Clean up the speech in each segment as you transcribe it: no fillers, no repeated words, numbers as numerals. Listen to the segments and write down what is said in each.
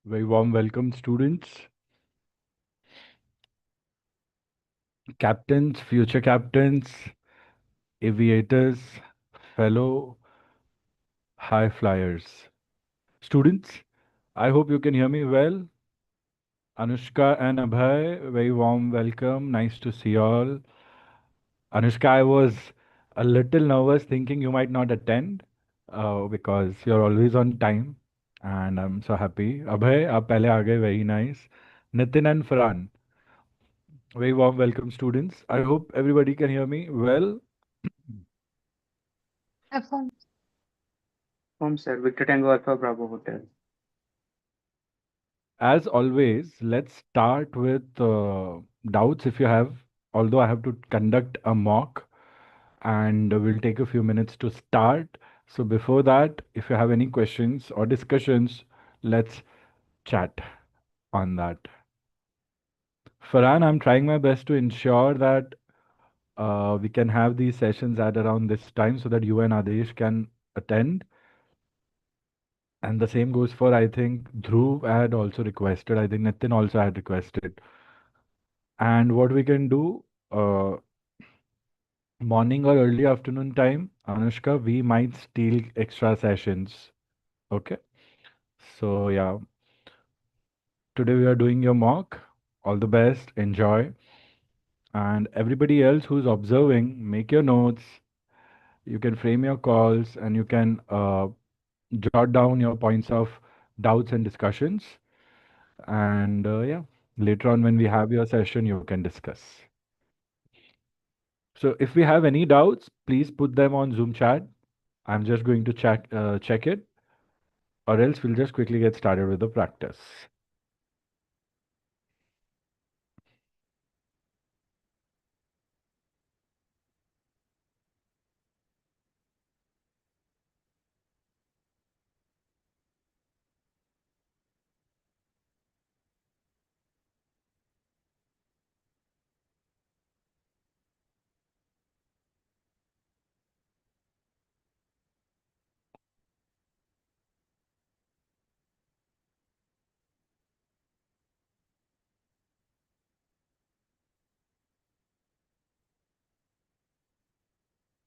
Very warm welcome, students, captains, future captains, aviators, fellow high flyers. Students, I hope you can hear me well. Anushka and Abhay, very warm welcome. Nice to see you all. Anushka, I was a little nervous thinking you might not attend because you're always on time and I'm so happy. Abhay, आप पहले आ गए, very nice. Nitin and Farhan, very warm welcome, students. I hope everybody can hear me well. Affirm. Home sir, Victor Tango Alpha Bravo Hotel. As always, let's start with doubts if you have. Although I have to conduct a mock and we'll take a few minutes to start. So before that, if you have any questions or discussions, let's chat on that. Farhan, I'm trying my best to ensure that we can have these sessions at around this time so that you and Adesh can attend. And the same goes for, I think, Dhruv had also requested. I think Nitin also had requested. And what we can do, morning or early afternoon time, Anushka, we might steal extra sessions. Okay. So, yeah, today we are doing your mock. All the best. Enjoy. And everybody else who's observing, make your notes. You can frame your calls and you can jot down your points of doubts and discussions. And yeah, later on when we have your session, you can discuss. So if we have any doubts, please put them on Zoom chat. I'm just going to check it, or else we'll just quickly get started with the practice.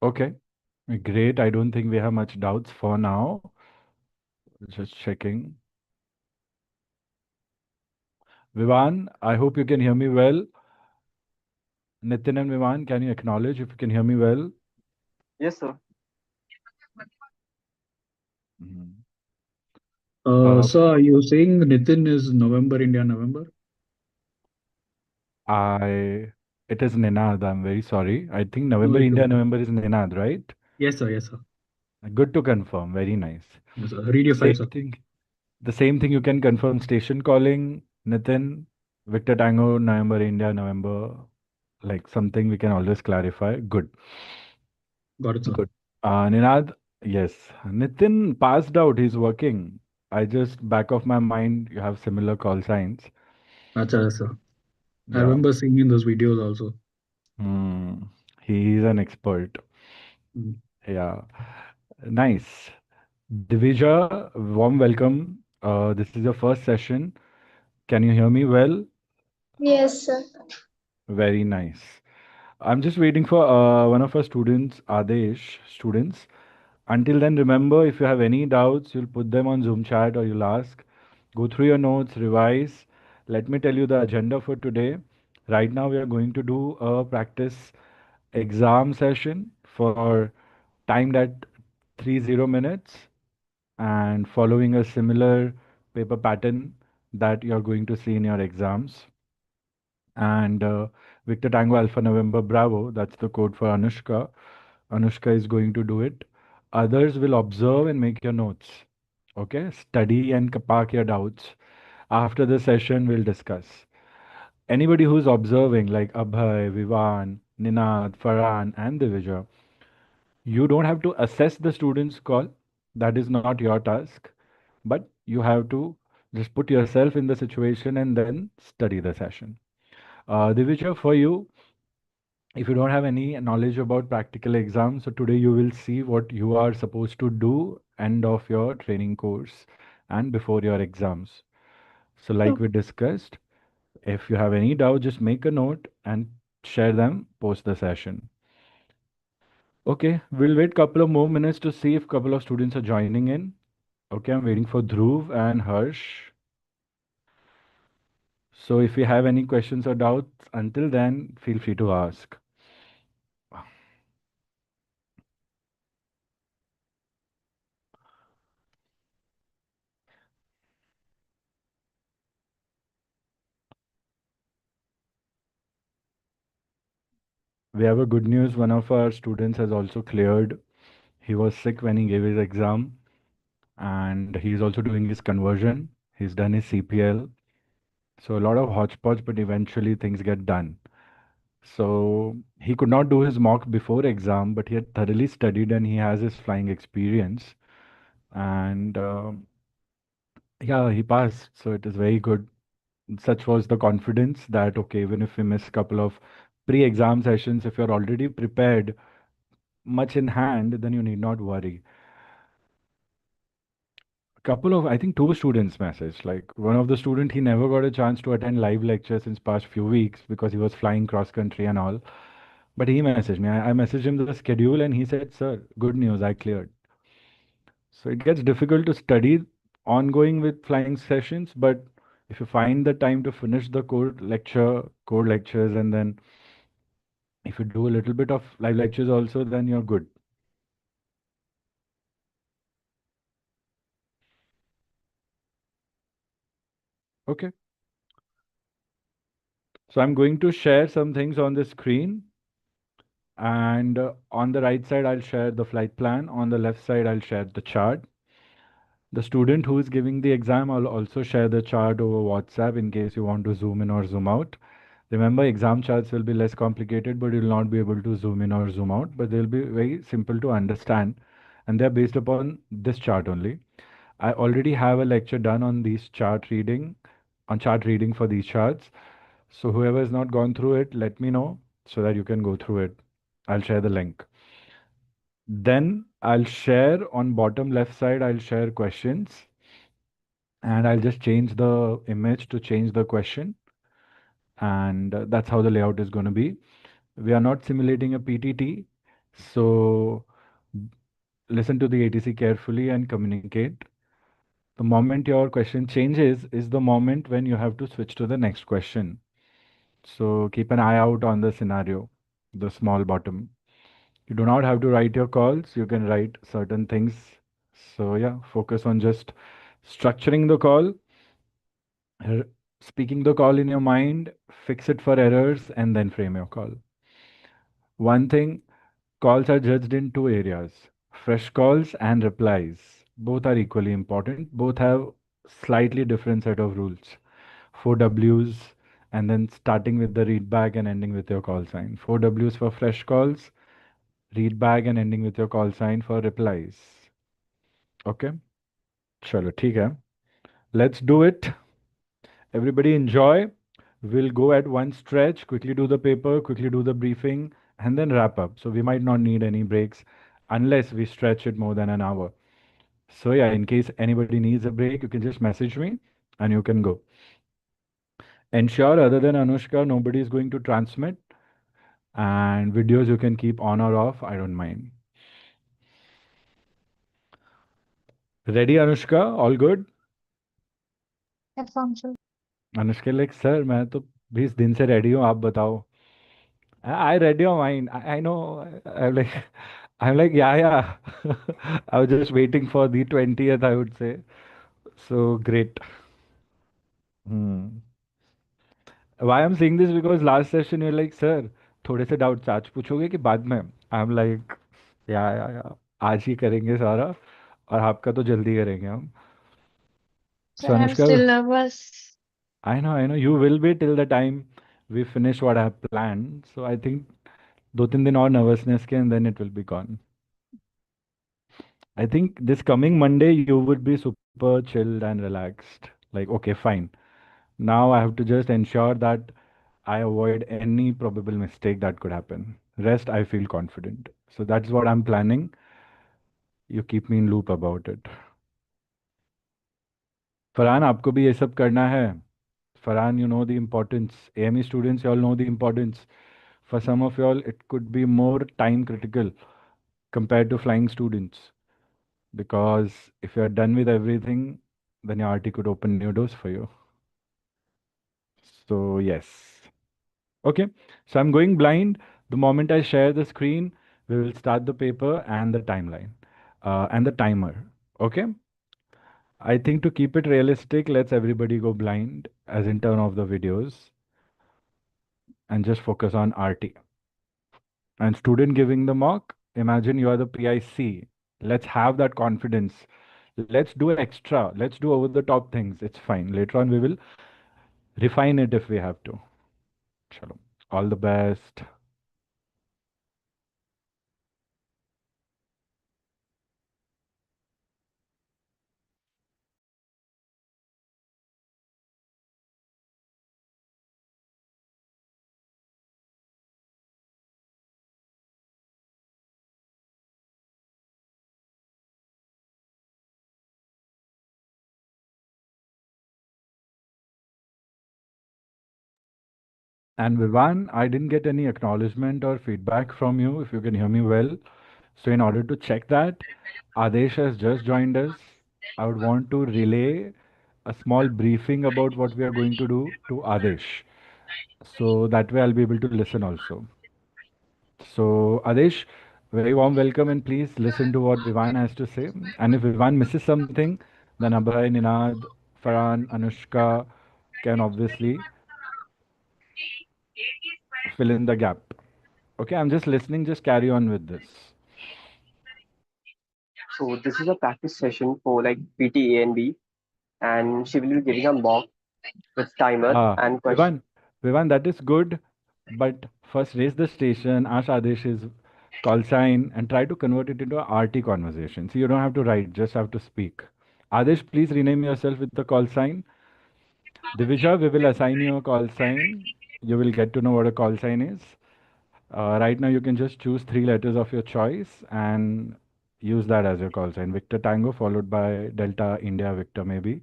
Okay, great. I don't think we have much doubts for now. Just checking. Vivan, I hope you can hear me well. Nitin and Vivan, can you acknowledge if you can hear me well? Yes, sir. Mhm. Uh, So you're saying Nitin is November, India, November? I it is Ninad. I'm very sorry. I think No November, issue. India, November is Ninad, right? Yes, sir. Yes, sir. Good to confirm. Very nice. Yes, sir. Read your file, Same sir. thing. The same thing you can confirm station calling, Nitin, Victor Tango, November, India, November, like something we can always clarify. Good. Got it, sir. Good. Ninad, yes. Nitin passed out. He's working. I just back of my mind, you have similar call signs. Acha, yes, sir. I Yeah. remember seeing in those videos also. Hmm. He's an expert. Mm. Yeah. Nice. Divija, warm welcome. This is your first session. Can you hear me well? Yes, sir. Very nice. I'm just waiting for one of our students, Adesh, students. Until then, remember if you have any doubts, you'll put them on Zoom chat or you'll ask. Go through your notes, revise. Let me tell you the agenda for today. Right now, we are going to do a practice exam session for timed at 30 minutes and following a similar paper pattern that you're going to see in your exams. And Victor Tango Alpha November Bravo, that's the code for Anushka. Anushka is going to do it. Others will observe and make your notes. Okay, study and park your doubts. After the session, we'll discuss. Anybody who's observing, like Abhay, Vivan, Ninad, Farhan, and Divija, you don't have to assess the student's call. That is not your task. But you have to just put yourself in the situation and then study the session. Divija, for you, if you don't have any knowledge about practical exams, so today you will see what you are supposed to do end of your training course and before your exams. So, like we discussed, if you have any doubt, just make a note and share them post the session. Okay, we'll wait couple of more minutes to see if couple of students are joining in. Okay, I'm waiting for Dhruv and Harsh. So if you have any questions or doubts, until then, feel free to ask. We have a good news. One of our students has also cleared. He was sick when he gave his exam, and he's also doing his conversion. He's done his CPL. So a lot of hodgepodge, but eventually things get done. So he could not do his mock before exam, but he had thoroughly studied and he has his flying experience. And yeah, he passed. So it is very good. Such was the confidence that, okay, even if we miss a couple of pre-exam sessions, if you're already prepared, much in hand, then you need not worry. Couple of, I think two students messaged. Like one of the student, he never got a chance to attend live lectures since past few weeks because he was flying cross country and all. But he messaged me. I messaged him the schedule and he said, "Sir, good news, I cleared." So it gets difficult to study ongoing with flying sessions, but if you find the time to finish the core lectures, and then if you do a little bit of live lectures also, then you're good. Okay. So I'm going to share some things on the screen. And on the right side, I'll share the flight plan. On the left side, I'll share the chart. The student who is giving the exam, I'll also share the chart over WhatsApp in case you want to zoom in or zoom out. Remember, exam charts will be less complicated, but you'll not be able to zoom in or zoom out, but they'll be very simple to understand. And they're based upon this chart only. I already have a lecture done on chart reading for these charts. So whoever has not gone through it, let me know so that you can go through it. I'll share the link. Then I'll share on bottom left side, I'll share questions and I'll just change the image to change the question. And that's how the layout is going to be. We are not simulating a PTT. So listen to the ATC carefully and communicate. The moment your question changes is the moment when you have to switch to the next question. So keep an eye out on the scenario, the small bottom. You do not have to write your calls. You can write certain things. So yeah, focus on just structuring the call, r- speaking the call in your mind, fix it for errors, and then frame your call. One thing, calls are judged in two areas, fresh calls and replies. Both are equally important. Both have slightly different set of rules. Four W's and then starting with the read back and ending with your call sign. Four W's for fresh calls, read back and ending with your call sign for replies. Okay? Chalo, ठीक है. Let's do it. Everybody enjoy. We'll go at one stretch, quickly do the paper, quickly do the briefing, and then wrap up. So we might not need any breaks unless we stretch it more than an hour. So yeah, in case anybody needs a break, you can just message me and you can go. Ensure other than Anushka, nobody is going to transmit and videos you can keep on or off. I don't mind. Ready, Anushka? All good? Yes, Anshul. Anushka like sir मैं तो 20 दिन से ready हूँ आप बताओ I read your mind. I know. I'm like, yeah, yeah. I was just waiting for the 20th, I would say. So great. Hmm. Why I'm saying this because last session you're like, sir, थोड़े से doubts आज पूछोगे कि बाद में I am like या आज ही करेंगे सारा और आपका तो जल्दी करेंगे हम So so I'm Anushka still nervous. I know you will be till the time we finish what I have planned. So I think 2-3 दिन और nervousness के and then it will be gone. I think this coming Monday you would be super chilled and relaxed. Like, okay, fine. Now I have to just ensure that I avoid any probable mistake that could happen. Rest, I feel confident. So that's what I'm planning. You keep me in loop about it. Farhan आपको भी ये सब करना है. Farhan, you know the importance. AME students, you all know the importance. For some of you all, it could be more time critical compared to flying students. Because if you are done with everything, then your RT could open new doors for you. So, yes. Okay. So, I'm going blind. The moment I share the screen, we will start the paper and the timeline and the timer. Okay. I think to keep it realistic, let's everybody go blind as in turn of the videos and just focus on RT. And student giving the mock, imagine you are the PIC. Let's have that confidence. Let's do extra. Let's do over the top things. It's fine. Later on, we will refine it if we have to. Chalo. All the best. And Vivan, I didn't get any acknowledgement or feedback from you, if you can hear me well. So, in order to check that, Adesh has just joined us. I would want to relay a small briefing about what we are going to do to Adesh. So that way I'll be able to listen also. So, Adesh, very warm welcome and please listen to what Vivan has to say. And if Vivan misses something, then Abhay, Ninad, Farhan, Anushka can obviously fill in the gap. Okay, I'm just listening, just carry on with this. So this is a practice session for like PT A and B, and she will be giving a mock with timer and question. Vivan, Vivan, that is good, but first raise the station, ask Adesh's call sign, and try to convert it into a RT conversation. So you don't have to write, just have to speak. Adesh, please rename yourself with the call sign. Divisha, we will assign you a call sign. You will get to know what a call sign is. Right now, you can just choose three letters of your choice and use that as your call sign. Victor Tango followed by Delta India Victor, maybe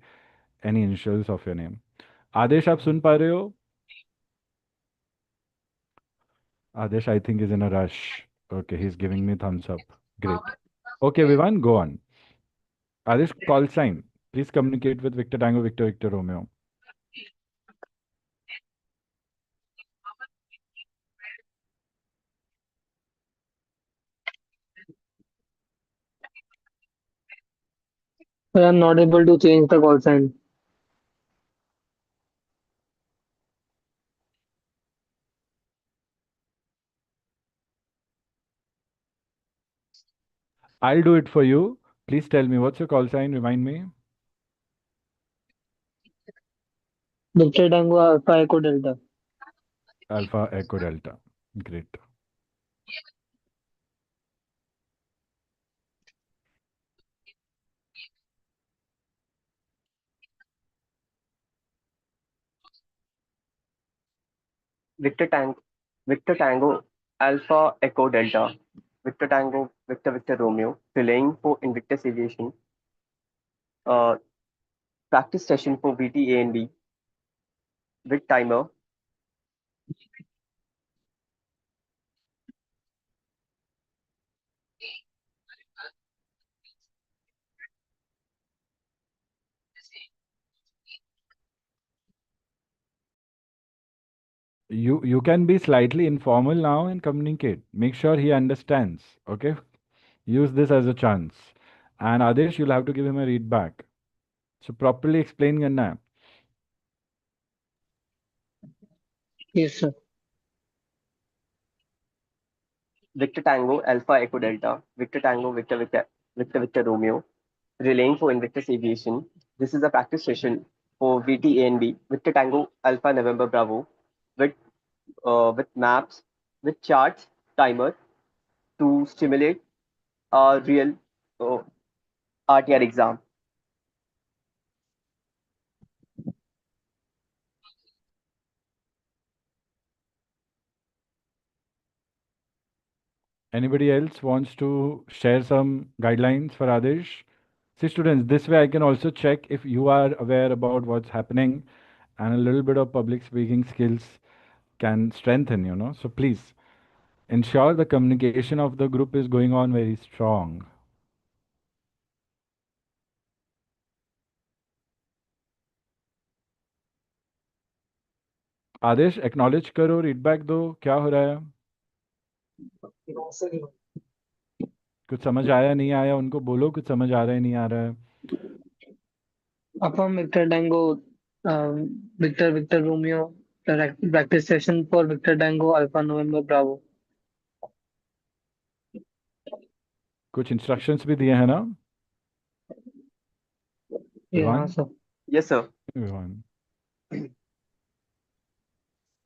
any initials of your name. आदेश आप सुन पा रहे हो? Adesh, I think, is in a rush. Okay, he's giving me thumbs up. Great. Okay, Vivan, go on. Adesh, call sign. Please communicate with Victor Tango, Victor, Victor Romeo. I am not able to change the call sign. I'll do it for you. Please tell me, what's your call sign? Remind me. Victor Tango Alpha Echo Delta. Alpha Echo Delta. Great. Victor Tango, Victor Tango, Alpha Echo Delta, Victor Tango, Victor Victor Romeo, relaying for Invictus Aviation, uh, practice session for VT A and B with timer. You can be slightly informal now and communicate. Make sure he understands. Okay? Use this as a chance. And Adesh, you'll have to give him a read back. So properly explain करना है. Yes, sir. Victor Tango, Alpha Echo Delta, Victor Tango, Victor Victor, Victor Victor Romeo, relaying for Invictus Aviation. This is a practice session for VT A and B, Victor Tango, Alpha November Bravo, with with maps, with charts, timer to stimulate a real uh, RTR exam. Anybody else wants to share some guidelines for Adesh? See, students, this way I can also check if you are aware about what's happening, and a little bit of public speaking skills can strengthen, So please ensure the communication of the group is going on very strong. आदेश acknowledge करो, read back दो, क्या हो रहा है? कुछ समझ आया नहीं आया उनको बोलो, कुछ समझ आ रहा है नहीं आ रहा है. Affirm Victor Tango, Victor Romeo, practice session for Victor Tango, Alpha November Bravo. कुछ इंस्ट्रक्शंस भी दिए हैं ना Yeah, Vivaan? sir. Yes, sir. Vivaan,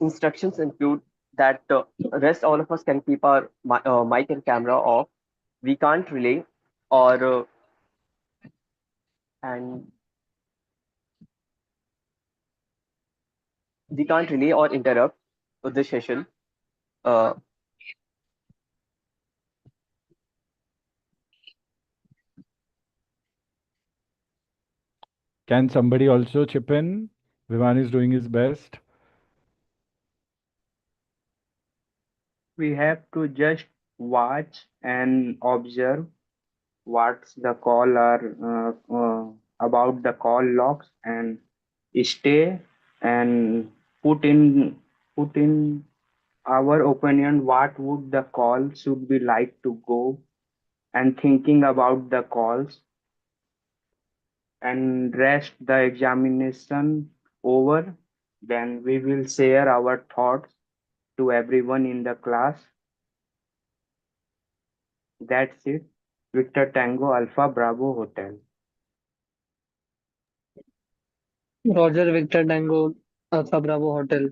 Instructions include that rest all of us can keep our mic and camera off. We can't relay or and we can't relay or interrupt the session. Uh, can somebody also chip in? Vivan is doing his best. We have to just watch and observe what's the call about the call logs and stay and put in put in our opinion what would the call should be like to go and thinking about the calls and rest the examination over, then we will share our thoughts to everyone in the class. That's it. Victor Tango Alpha Bravo Hotel. Roger Victor Tango, Alpha Bravo Hotel.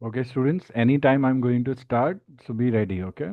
Okay, students, anytime I'm going to start, so be ready, okay?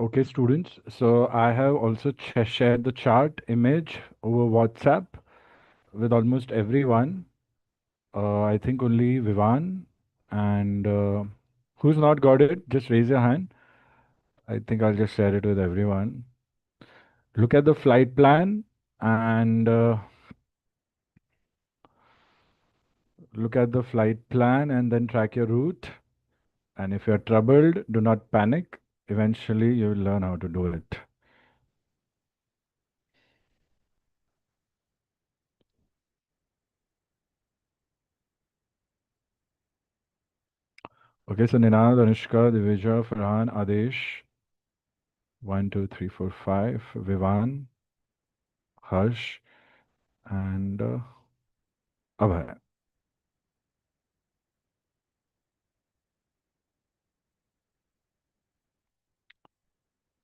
Okay, students. So I have also shared the chart image over WhatsApp with almost everyone. I think only Vivan and who's not got it, just raise your hand. I think I'll just share it with everyone. Look at the flight plan and then track your route. And if you're troubled, do not panic. Eventually, you will learn how to do it. Okay, so Ninad, Anushka, Divija, Farhan, Adesh, 1, 2, 3, 4, 5, Vivan, Harsh, and Abhay.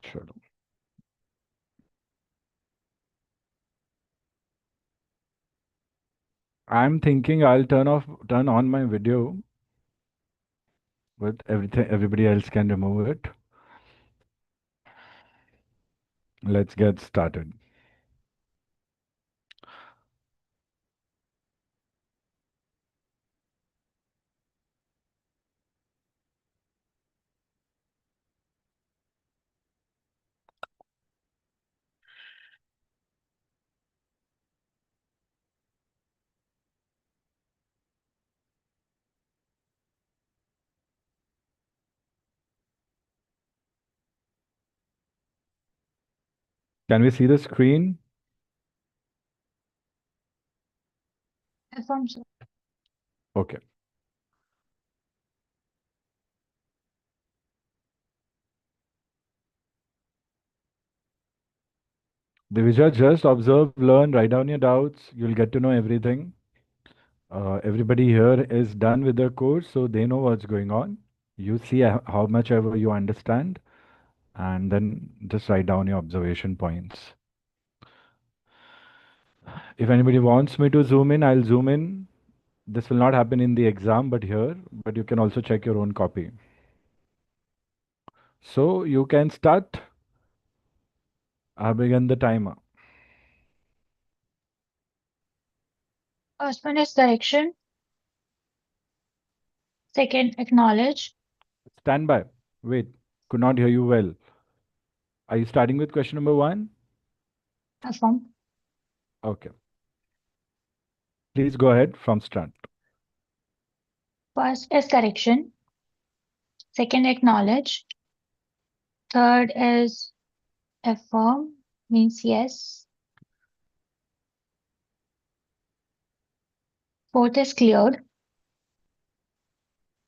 Chalo. I'm thinking I'll turn on my video, but everybody else can remove it. Let's get started. Can we see the screen? Affirm, sir. Okay. Divija, just observe, learn, write down your doubts. You'll get to know everything. Everybody here is done with the course, so they know what's going on. You see how much ever you understand, and then just write down your observation points. If anybody wants me to zoom in, I'll zoom in. This will not happen in the exam, but you can also check your own copy. So you can start. I begin the timer. First one is correction. Second, acknowledge. Stand by. Wait, could not hear you well. Are you starting with question number 1? Affirm. Okay. Please go ahead from start. First is correction. Second, acknowledge. Third is affirm, means yes. Fourth is cleared.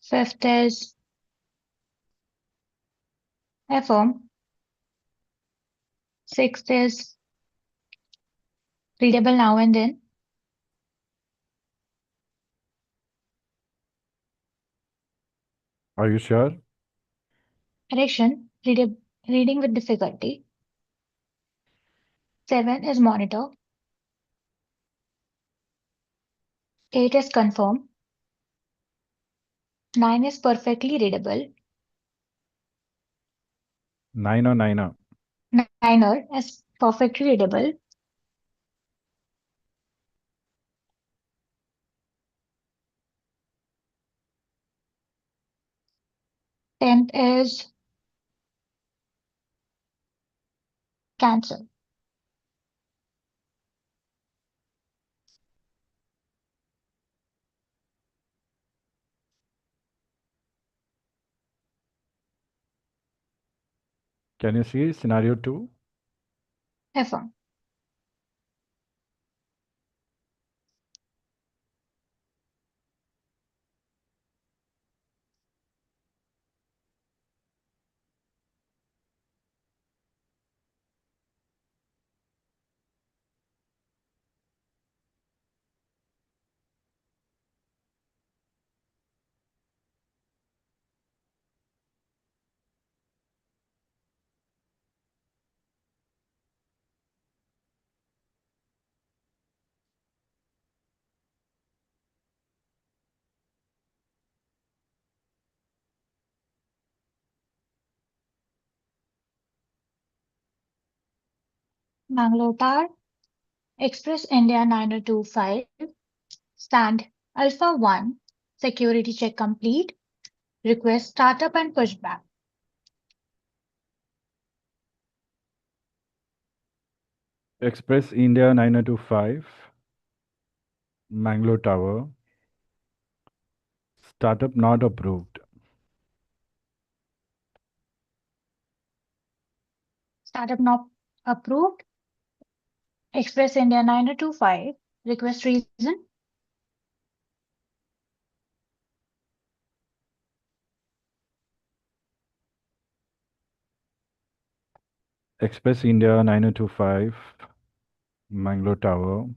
Fifth is affirm. Sixth is readable now and then. Are you sure? Correction, reading with difficulty. 7 is monitor. 8 is confirm. 9 is perfectly readable. 9 or 9er? 9er is perfectly readable. 10th is cancel. Can you see scenario 2? Affirm. Mangalore Tower, Express India 9025, stand Alpha 1, security check complete, request startup and pushback. Express India 9025, Mangalore Tower, startup not approved. Startup not approved, Express India 9025, request reason. Express India 9025, Mangalore Tower,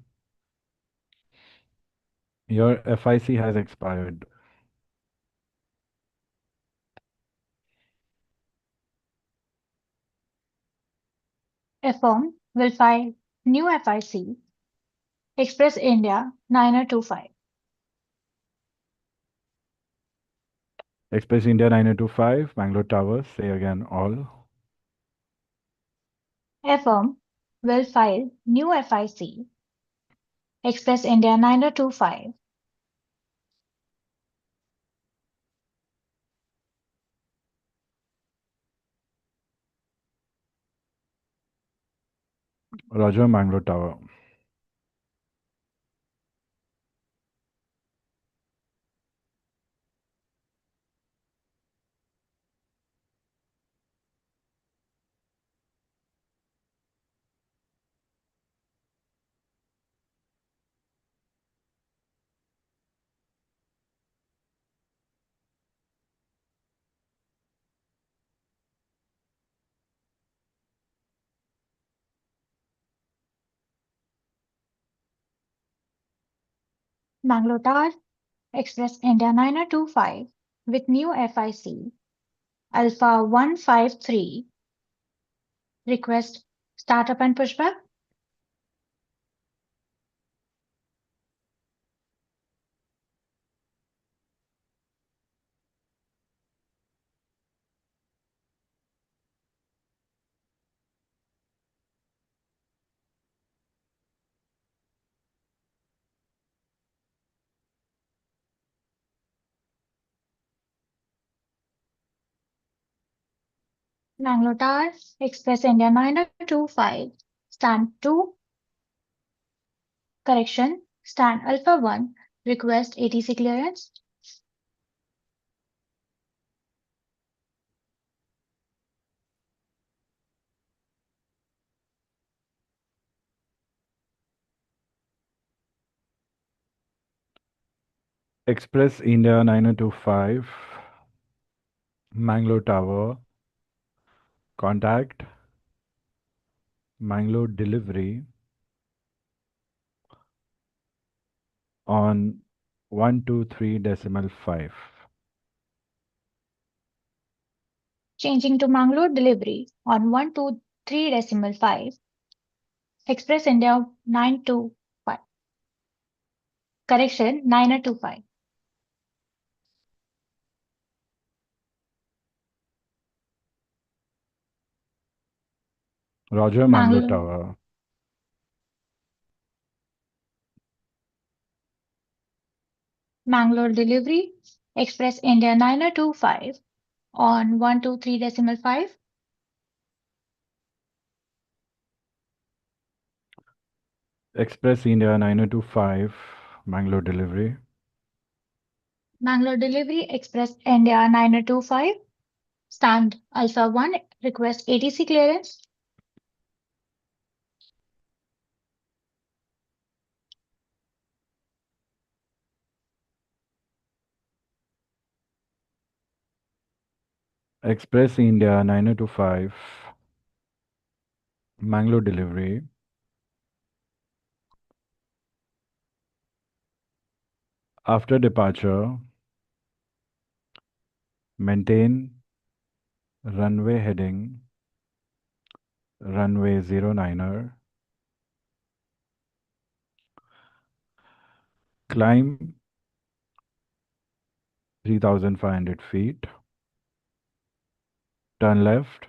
your FIC has expired. Affirm will file new FIC, Express India 9025. Express India 9025, Mangalore Tower, say again all. Affirm will file new FIC, Express India 9025. Roger, Mangalore Tower. Mangalore Tower, Express India 9025 with new FIC, Alpha 153, request startup and pushback. Mangalore Tower, Express India 9025, stand 2, correction, stand Alpha 1, request ATC clearance. Express India 9025, Mangalore Tower, contact Mangalore delivery on 123.5. Changing to Mangalore delivery on 123.5, Express India 925, correction 9025. Roger, Mangalore Tower. Mangalore delivery, Express India 9025 on 123.5. Express India 9025, Mangalore delivery. Mangalore delivery, Express India 9025, stand Alpha 1, request ATC clearance. Express India 9025, Mangalore delivery. After departure, maintain runway heading runway 09er, climb 3,500 feet, turn left,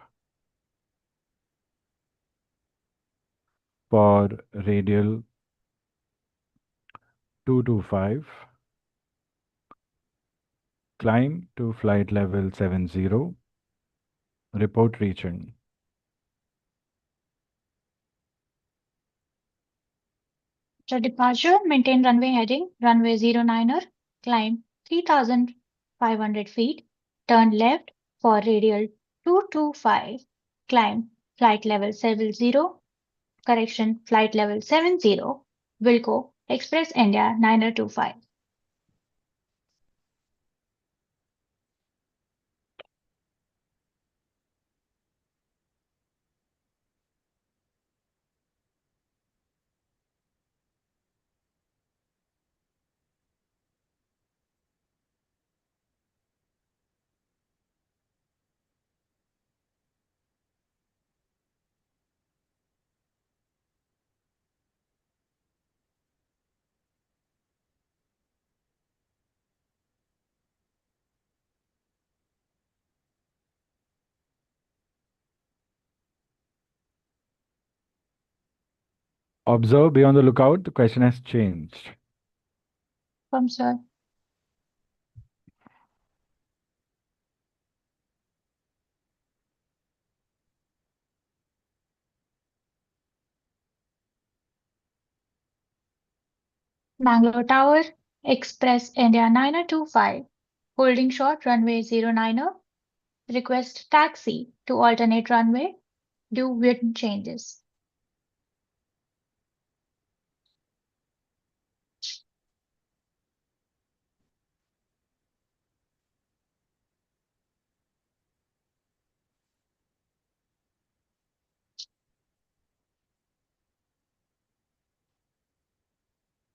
for radial 225. Climb to flight level 70. Report reaching. After departure, maintain runway heading, runway 09er, climb 3,500 feet, turn left for radial 225, climb flight level 70, flight level 70, Wilco, Express India 9025. Observe, be on the lookout. The question has changed. From sir. Bangalore Tower, Express India 9025, holding short runway 09er, request taxi to alternate runway, do wind changes.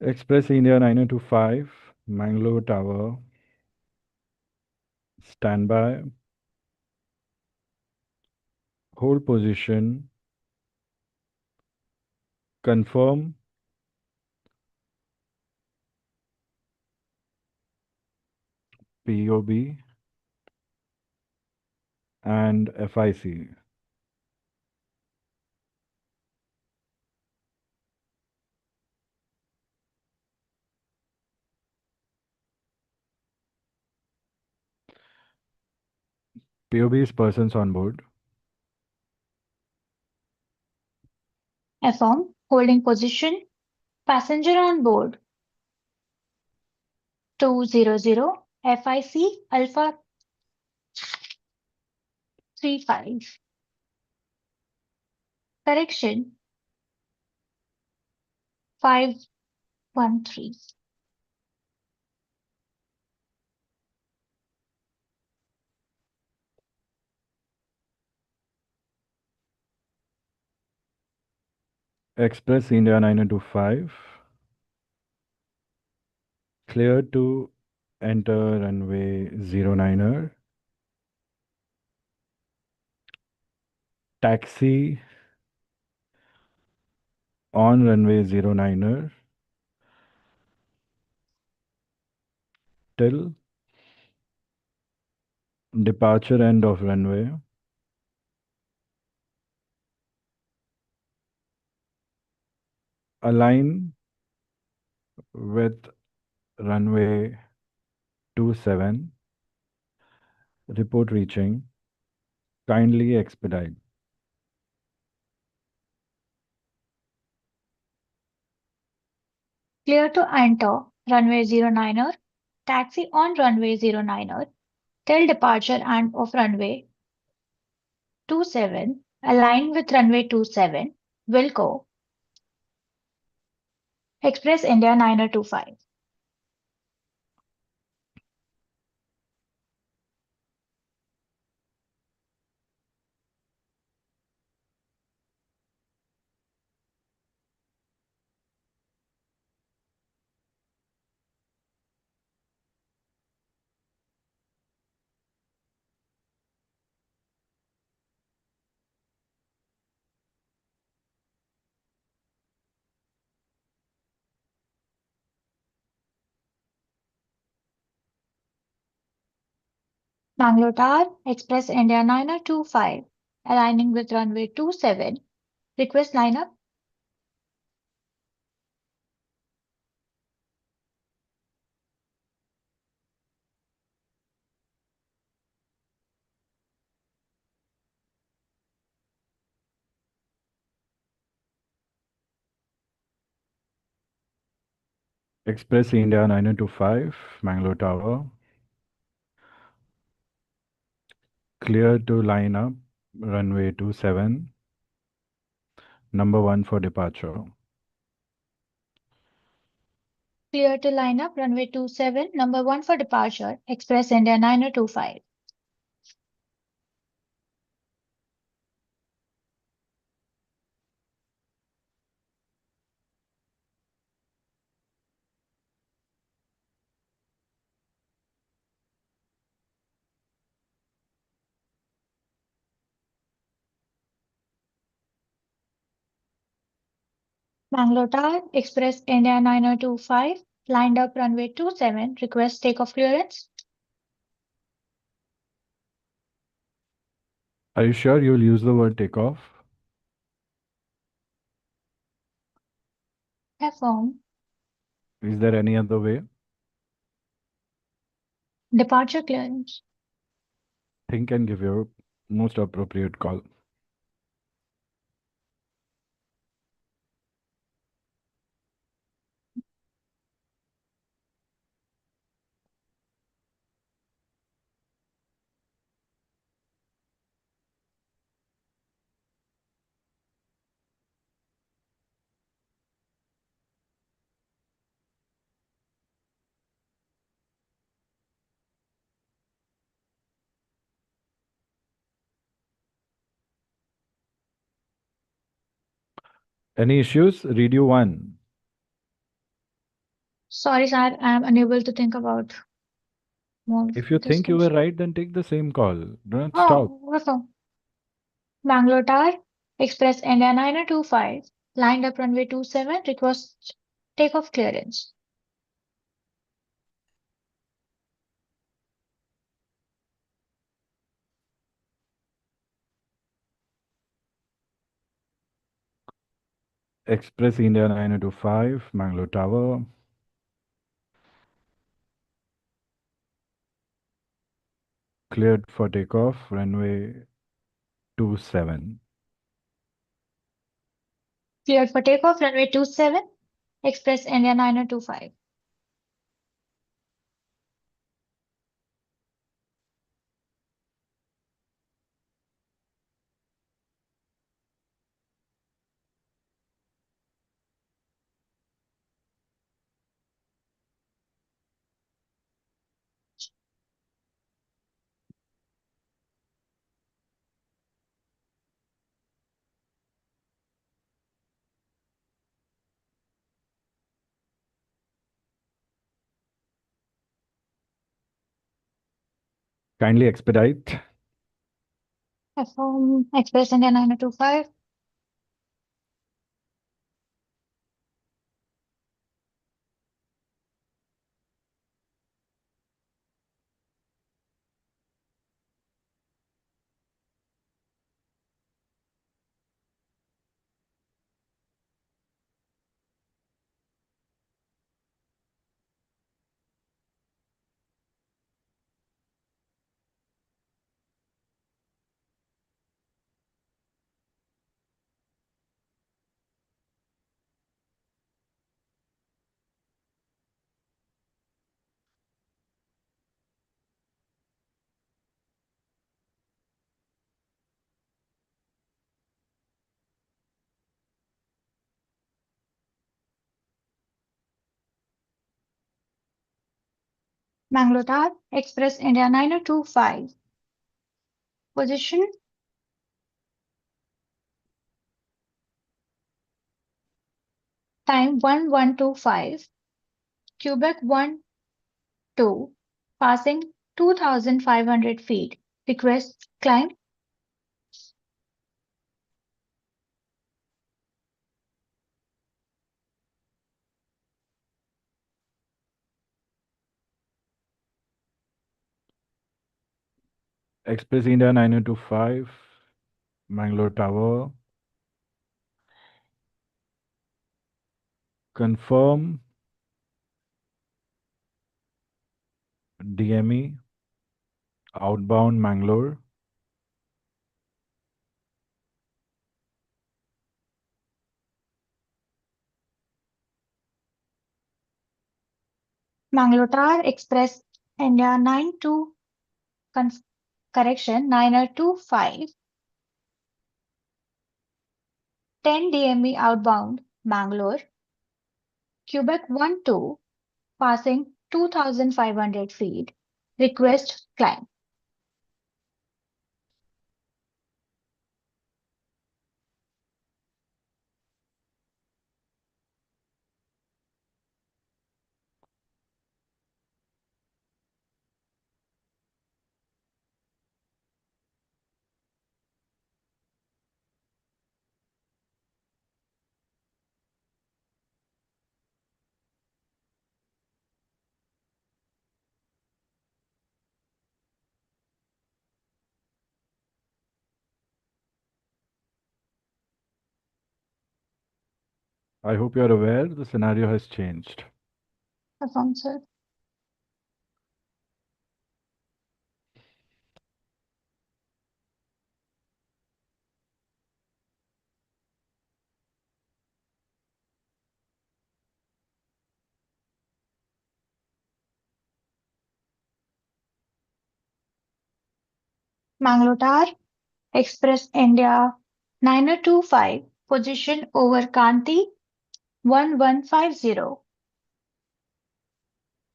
Express India 9025, Mangalore Tower. Standby. Hold position. Confirm. POB and FIC. POB is persons on board. Affirm, holding position, passenger on board 200, FIC Alpha 35. Correction 513. Express India 9025. Clear to enter runway 09er. Taxi on runway 09er till departure end of runway. Align with runway 27. Report reaching. Kindly expedite. Clear to enter runway 09er, taxi on runway 09er, till departure end of runway 27, align with runway 27, Wilco, Express India 9025. Bangalore Tower, Express India 9025, aligning with runway 27, request lineup Express India 9025, Mangalore Tower. Clear to line up, runway 27, number 1 for departure. Clear to line up, runway 27, number 1 for departure, Express India 9025. Bangalore Tower, Express India 9025, lined up runway 27, request takeoff clearance. Are you sure you'll use the word takeoff? Affirm. Is there any other way? Departure clearance. Think and give your most appropriate call. Any issues? Radio 1. Sorry, sir, I am unable to think about more If you this think you were question. right, then take the same call. Do not stop. Oh, affirm. Bangalore Tower, Express India 9025, lined up runway 27, request takeoff clearance. Express India 9025, Mangalore Tower. Cleared for takeoff, runway 27. Cleared for takeoff, runway 27, Express India 9025. Kindly expedite. Affirm, Express India 9025. Bangalore Tower, Express India 9025. Position time 1125, Quebec 12, passing 2500 feet. Request climb. Express India 9025, Mangalore Tower. Confirm DME outbound Mangalore. Mangalore Express India 92 correction 9025 10 DME outbound Mangalore Quebec 12 passing 2500 feet request climb. I hope you're aware the scenario has changed. Affirm, sir. Mangalore Express India 9025 position over Kanti 1150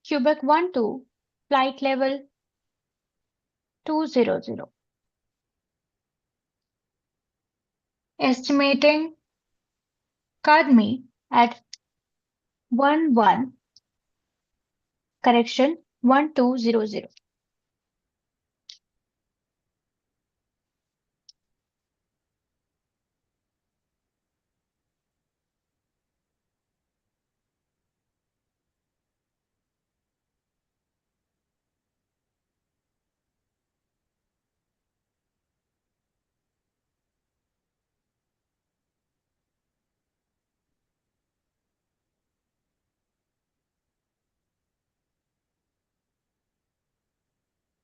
Quebec 12 flight level 200 estimating Kadmi at 11 correction 1200.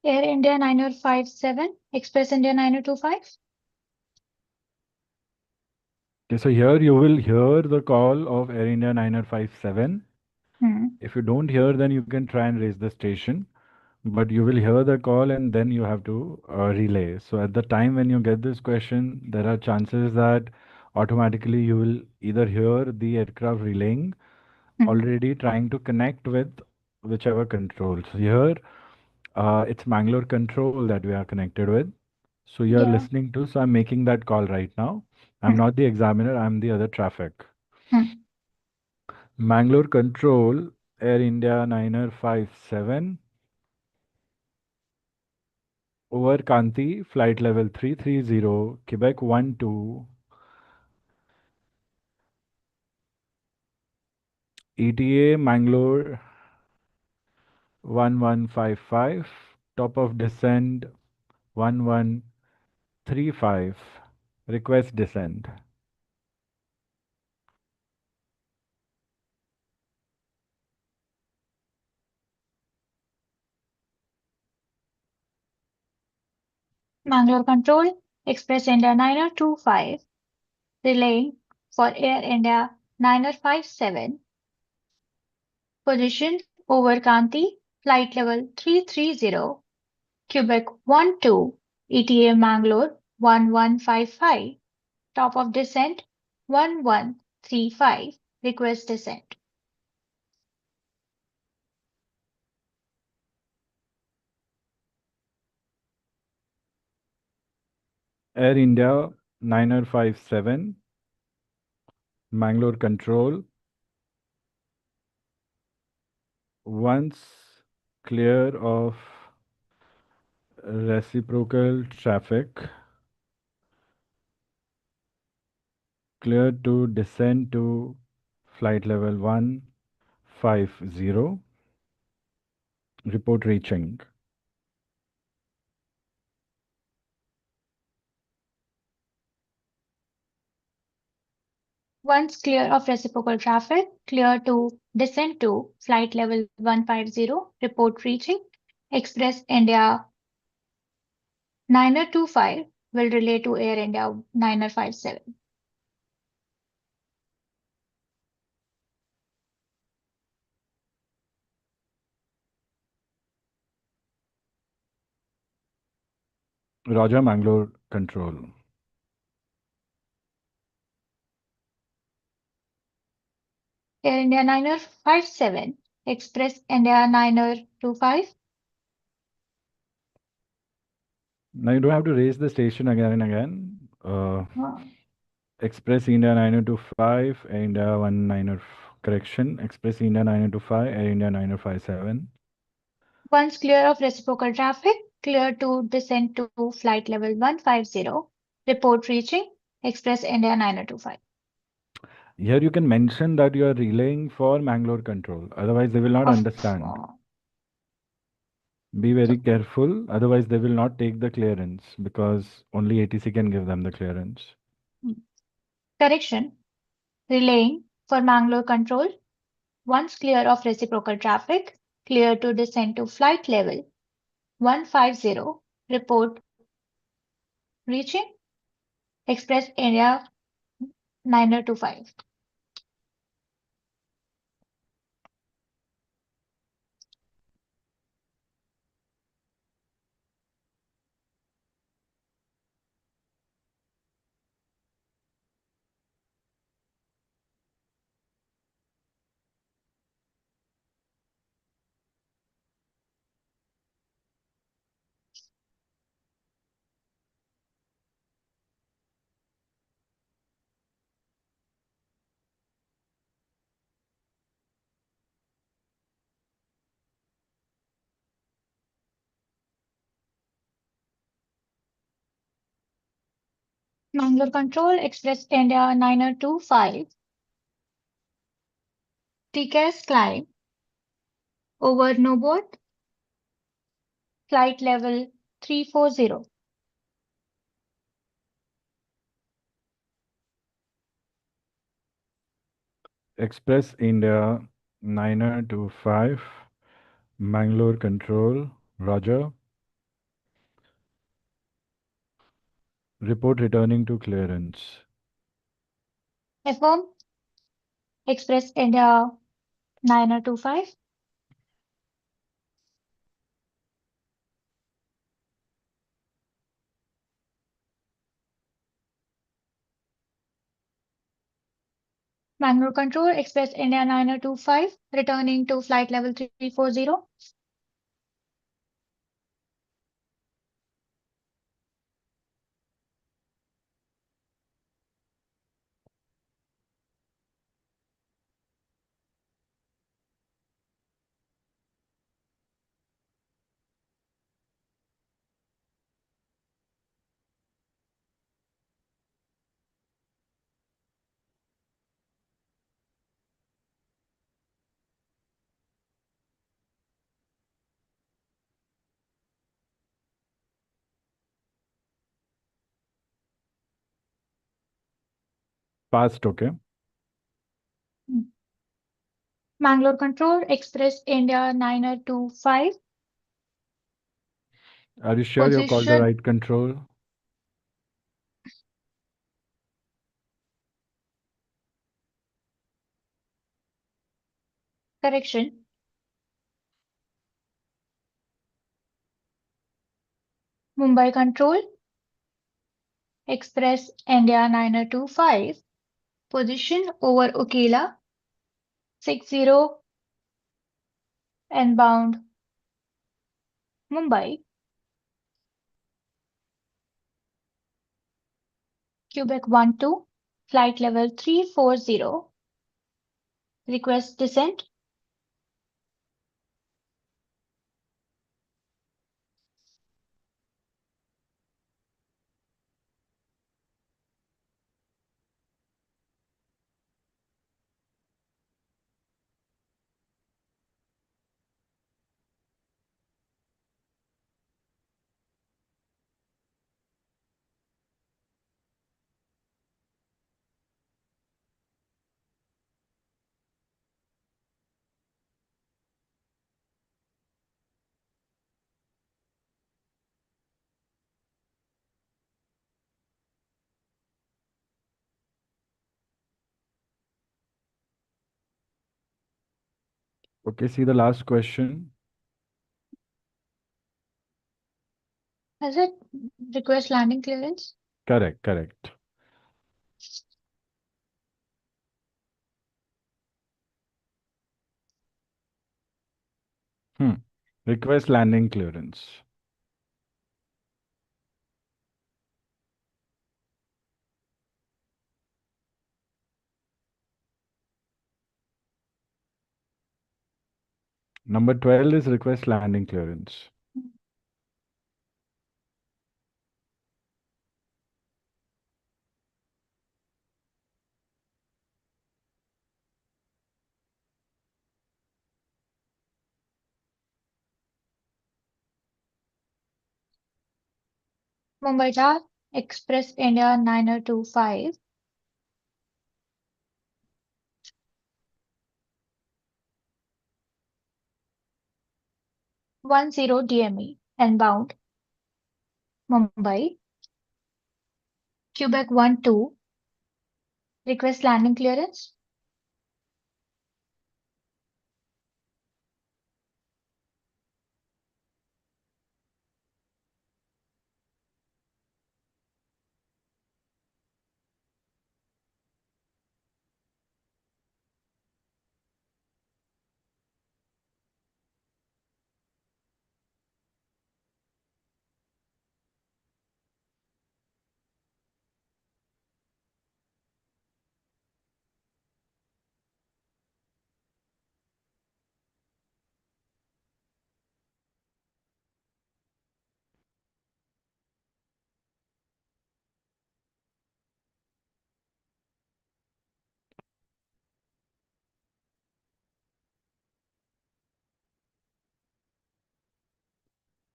Air India 9057 Express India 9025. Okay, so here you will hear the call of Air India 9057. If you don't hear, then you can try and raise the station. But you will hear the call and then you have to relay. So at the time when you get this question, there are chances that automatically you will either hear the aircraft relaying already trying to connect with whichever control. So here it's Mangalore control that we are connected with. So you're Yeah. listening to, so I'm making that call right now. I'm not the examiner, I'm the other traffic. Mangalore control, Air India 9057. Over Kanti, flight level 330, Quebec 12, ETA Mangalore 1155, top of descent 1135, request descent. Mangalore Control Express India 9025 relaying for Air India 9057 position over Kanti flight level 330 Quebec 12 ETA Mangalore 1155 top of descent 1135 request descent. Air India 9057, Mangalore control. Once clear of reciprocal traffic, clear to descend to flight level 150. Report reaching. Once clear of reciprocal traffic, clear to descend to flight level 150, report reaching. Express India 9025 will relay to Air India 9057. Roger, Mangalore Control. Air India Niner 57, Express India Niner 25. Now you don't have to raise the station again and again. Uh, Express India 925, Air India 19, correction, Express India 925, Air India 957. Once clear of reciprocal traffic, clear to descend to flight level 150. Report reaching Express India 925. Here you can mention that you are relaying for Mangalore Control. Otherwise, they will not Of, understand. uh, Be very careful. Otherwise, they will not take the clearance because only ATC can give them the clearance. Correction. Relaying for Mangalore Control. Once clear of reciprocal traffic, clear to descend to flight level 150. Report reaching Express India 925. Mangalore Control Express India 925. TCAS climb over Nobot, flight level 340. Express India 925, Mangalore Control, Roger. Report returning to clearance. Affirm Express India 925. Mangalore Control Express India 925 returning to flight level 340. Passed, okay. Mangalore Control Express India 925. Are you sure you called the Position right control? correction. Mumbai Control Express India 925. Position over Okela 60 and bound Mumbai. Quebec 12. Flight level 340. Request descent. Okay, see the last question. Is it request landing clearance? Correct, correct. Hmm. Request landing clearance. Number 12 is request landing clearance. Mumbai Tower, Express India 9025, 10 DME, inbound, Mumbai, Quebec 12, request landing clearance.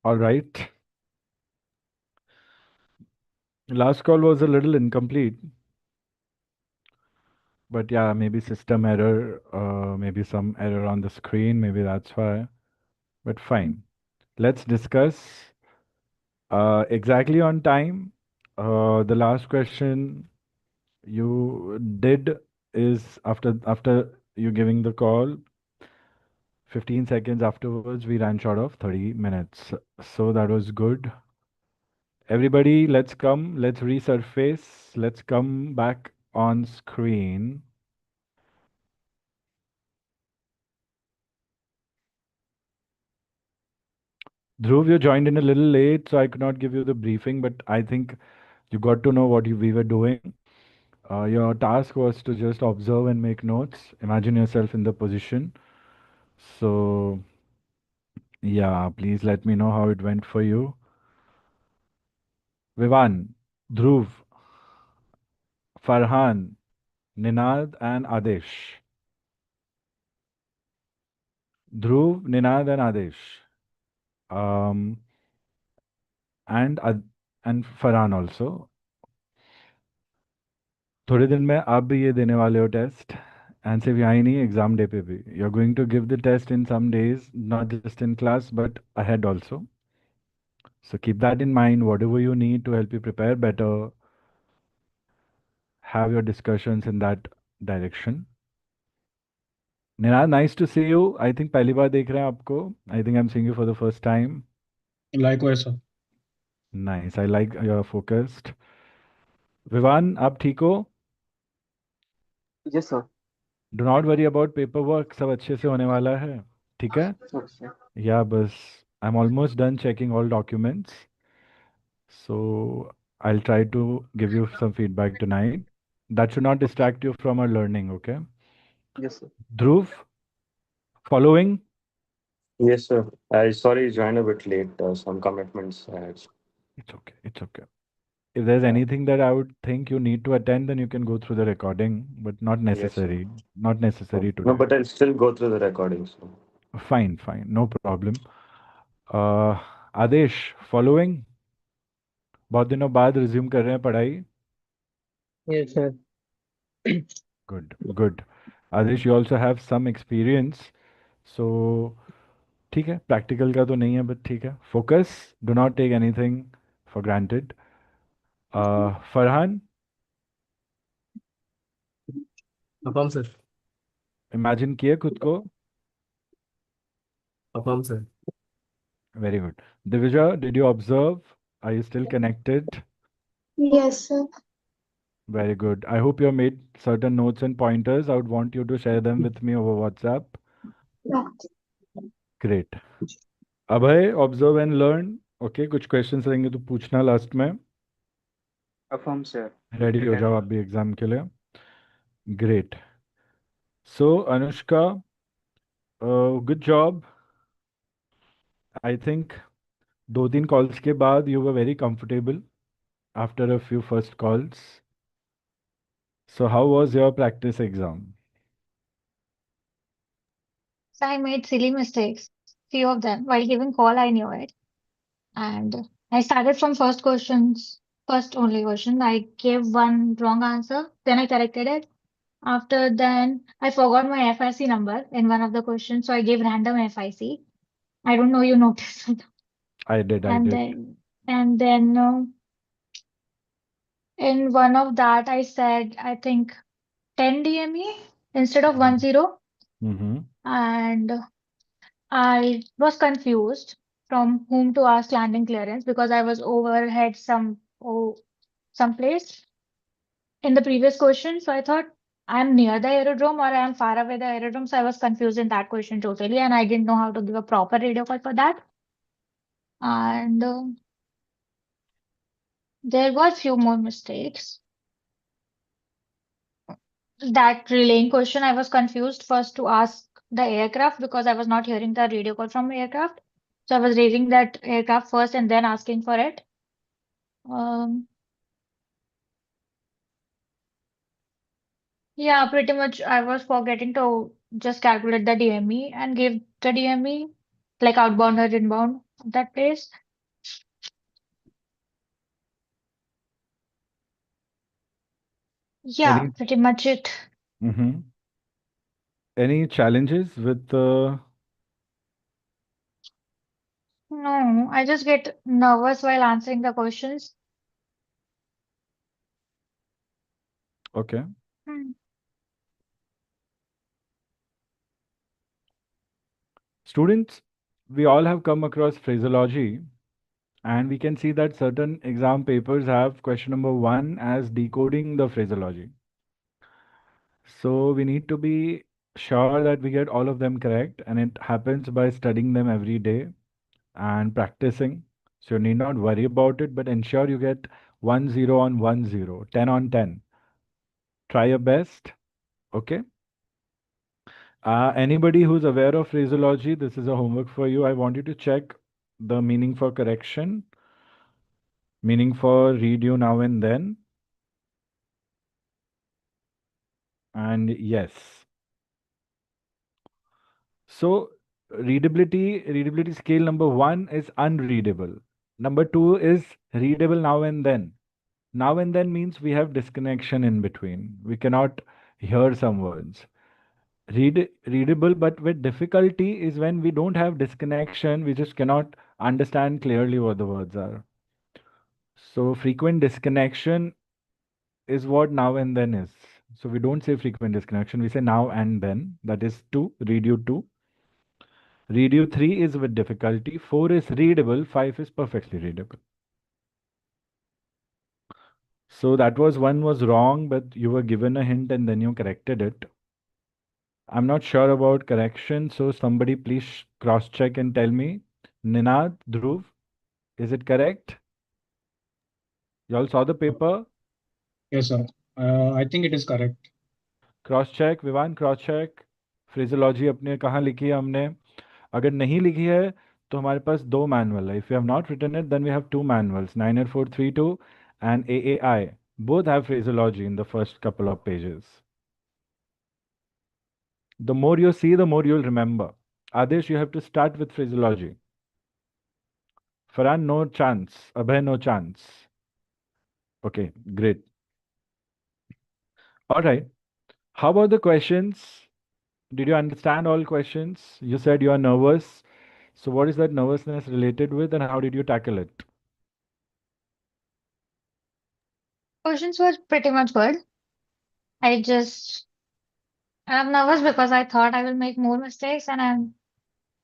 All right. Last call was a little incomplete, but yeah, maybe system error, maybe some error on the screen, maybe that's why. But fine. Let's discuss exactly on time. The last question you did is after you giving the call, 15 seconds afterwards, we ran short of 30 minutes. So that was good. Everybody, let's resurface, let's come back on screen. Dhruv, you joined in a little late, so I could not give you the briefing, but I think you got to know what we were doing. Your task was to just observe and make notes. Imagine yourself in the position. So, yeah, please let me know how it went for you. Vivan, Dhruv, Farhan, Ninad, and Adesh. Dhruv, Ninad, and Adesh. Um, and Farhan also. थोड़े दिन में आप भी ये देने वाले हो test and सिर्फ यहाँ ही नहीं एग्जाम डे पे भी you are going to give the test in some days not just in class but ahead also so keep that in mind. Whatever you need to help you prepare better, have your discussions in that direction. Ninad, nice to see you. I think पहली बार देख रहे हैं आपको. I think I'm seeing you for the first time. Likewise, sir. Nice. I like you're focused. Vivan, आप ठीक हो? Yes, sir. Do not worry about paperwork. सब अच्छे से होने वाला है. ठीक है? Sure, sir. Yeah, बस I'm almost done checking all documents. So I'll try to give you some feedback tonight. That should not distract you from our learning, okay? Yes, sir. Dhruv, following? Yes, sir. I sorry joined a bit late. Some commitments I had. It's okay, it's okay. If there's Yeah. anything that I would think you need to attend, then you can go through the recording, but not Yes, sir. necessary. Not necessary No, today. but I'll still go through the recordings. So. Fine, fine, no problem. Uh, Adesh, following? बहुत दिनों बाद resume कर रहे हैं पढ़ाई. Yes, sir. Good, good. Adesh, you also have some experience. So ठीक है practical का तो नहीं है बट ठीक है focus do not take anything for granted Farhan Affirm, sir. Imagine किए खुद को Affirm, sir. Very good Divija did you observe Are you still connected? Yes, sir. Very good. I hope you have made certain notes and pointers. I would want you to share them with me over WhatsApp. Yeah. Great. Abhay, observe and learn. Okay, कुछ questions रहेंगे तो पूछना last में. Affirm, sir. Ready Victor हो जाओ Tango. आप भी exam के लिए. Great. So Anushka, good job. I think 2-3 calls के बाद you were very comfortable after a few first calls. So how was your practice exam? So I made silly mistakes, few of them. While giving call, I knew it. And I started from first only question. I gave one wrong answer, then I corrected it. After then, I forgot my FIC number in one of the questions, so I gave random FIC. I don't know you noticed. I did. And then in one of that, I said, I think 10 DME instead of 10. Mm-hmm. And I was confused from whom to ask landing clearance because I was overhead someplace in the previous question. So I thought I'm near the aerodrome or I am far away the aerodrome. So I was confused in that question totally, and I didn't know how to give a proper radio call for that. And there were few more mistakes. That relaying question, I was confused first to ask the aircraft because I was not hearing the radio call from aircraft. So I was raising that aircraft first and then asking for it. Um, yeah, pretty much I was forgetting to just calculate the DME and give the DME like outbound or inbound of that place. Yeah, Any pretty much it. mm-hmm. Any challenges with No, I just get nervous while answering the questions. okay. Hmm. Students, we all have come across phraseology, and we can see that certain exam papers have question number 1 as decoding the phraseology. So we need to be sure that we get all of them correct, and it happens by studying them every day and practicing. So you need not worry about it, but ensure you get 10 on 10, 10 on 10. Try your best. Okay. Anybody who's aware of phraseology, this is a homework for you. I want you to check the meaning for correction, meaning for read you now and then, and yes. So readability scale number 1 is unreadable. Number 2 is readable now and then. Now and then means we have disconnection in between. We cannot hear some words. Readable but with difficulty is when we don't have disconnection, we just cannot understand clearly what the words are. So frequent disconnection is what now and then is. So we don't say frequent disconnection, we say now and then. That is 2, read you 2. Read you 3 is with difficulty, 4 is readable, 5 is perfectly readable. So that was one was wrong, but you were given a hint and then you corrected it. I'm not sure about correction, so somebody please cross check and tell me. Ninad, Dhruv, is it correct? You all saw the paper? Yes, sir. I think it is correct. Cross check Vivan, cross check. Phraseology अपने कहाँ लिखी है हमने? अगर नहीं लिखी है तो हमारे पास 2 मैनुअल है. If you have not written it then we have 2 manuals, 98432 and AAI. Both have phraseology in the first couple of pages. The more you see, the more you'll remember. Adesh, you have to start with phraseology. Farhan, no chance. Abhay, no chance. Okay, great. All right. How about the questions? Did you understand all questions? You said you are nervous. So what is that nervousness related with and how did you tackle it? Questions were pretty much good. I just I'm nervous because I thought I will make more mistakes, and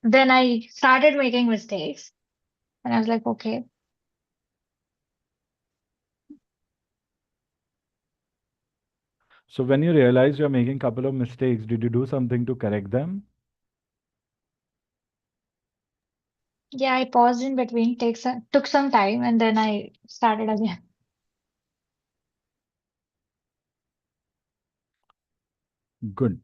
then I started making mistakes, and I was like, okay. So when you realized you're making a couple of mistakes, did you do something to correct them? Yeah, I paused in between, took some time, and then I started again. Good.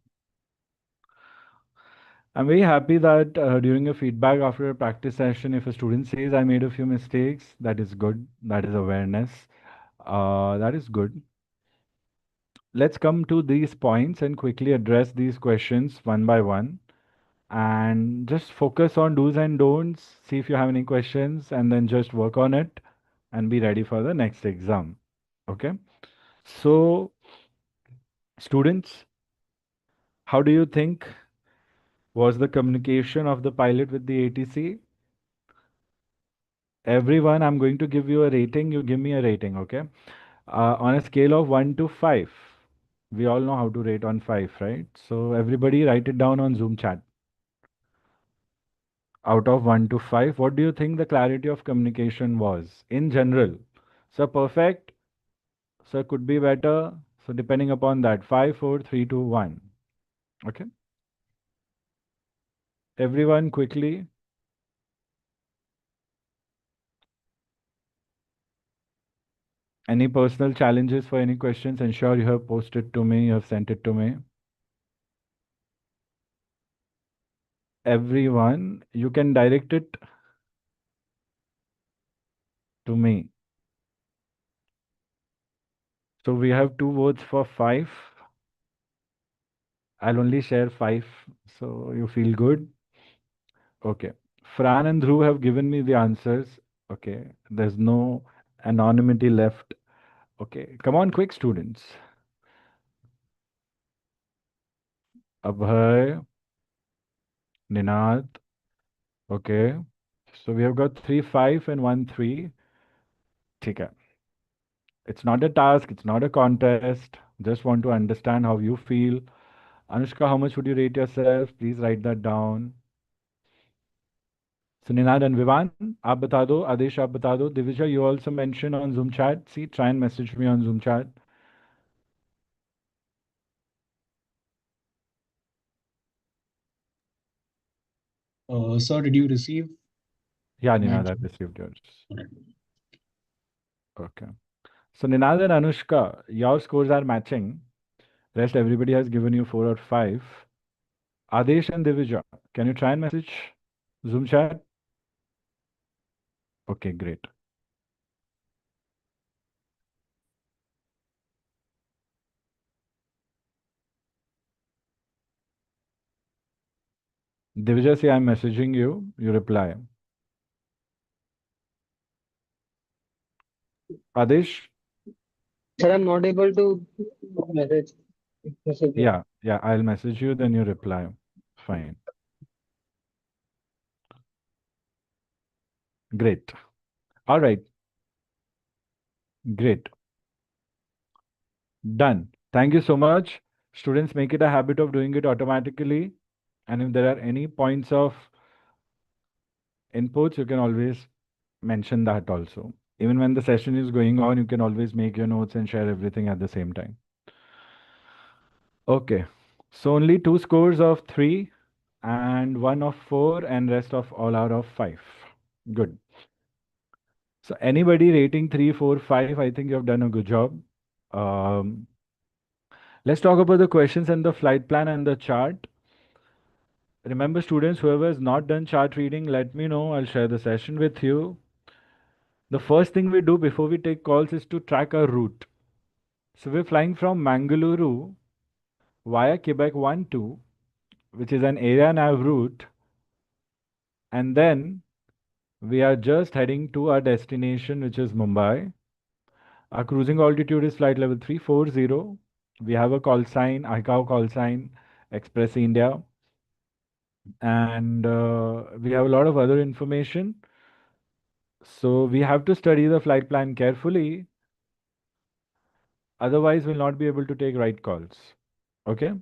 I'm very happy that during a feedback after a practice session, if a student says I made a few mistakes, that is good. That is awareness. That is good. Let's come to these points and quickly address these questions one by one. And just focus on do's and don'ts. See if you have any questions and then just work on it and be ready for the next exam. Okay. So, students, how do you think was the communication of the pilot with the ATC? Everyone, I'm going to give you a rating. You give me a rating, okay? On a scale of 1 to 5, we all know how to rate on 5, right? So everybody write it down on Zoom chat. Out of 1 to 5, what do you think the clarity of communication was in general? So perfect, so could be better. So depending upon that, 5, 4, 3, 2, 1. Okay. Everyone quickly. Any personal challenges for any questions? Ensure you have posted to me, you have sent it to me. Everyone, you can direct it to me. So we have 2 votes for 5. I'll only share 5, so you feel good. Okay. Fran and Dhruv have given me the answers. Okay. There's no anonymity left. Okay. Come on, quick, students. Abhay, Ninad. Okay. So we have got 3 5 and 1 3. Okay. It's not a task, it's not a contest. Just want to understand how you feel. Anushka, how much would you rate yourself? Please write that down. So Ninad and Vivan, aap bata do. Adesh, aap bata do. Divija, you also mention on Zoom chat. See, try and message me on Zoom chat. Sir, did you receive Yeah, my Ninad, I've received yours. Okay. So Ninad and Anushka, your scores are matching. Rest everybody has given you 4 or 5. Adesh and Divija, can you try and message Zoom chat? Okay, great. Divija, say I'm messaging you. You reply. Adesh? Sir, I'm not able to message. Message you. Yeah, I'll message you, then you reply. Fine. Great. All right. Great. Done. Thank you so much. Students, make it a habit of doing it automatically. And if there are any points of inputs, you can always mention that also. Even when the session is going on, you can always make your notes and share everything at the same time. Okay. So only 2 scores of 3 and 1 of 4 and rest of all out of 5. Good. So anybody rating 3, 4, 5, I think you have done a good job. Um, let's talk about the questions and the flight plan and the chart. Remember, students, whoever has not done chart reading, let me know. I'll share the session with you. The first thing we do before we take calls is to track our route. So we're flying from Mangaluru via Quebec 1 2, which is an area nav route, and then we are just heading to our destination, which is Mumbai. Our cruising altitude is flight level 340. We have a call sign, ICAO call sign, Express India, and we have a lot of other information. So we have to study the flight plan carefully. Otherwise, we'll not be able to take right calls. Okay?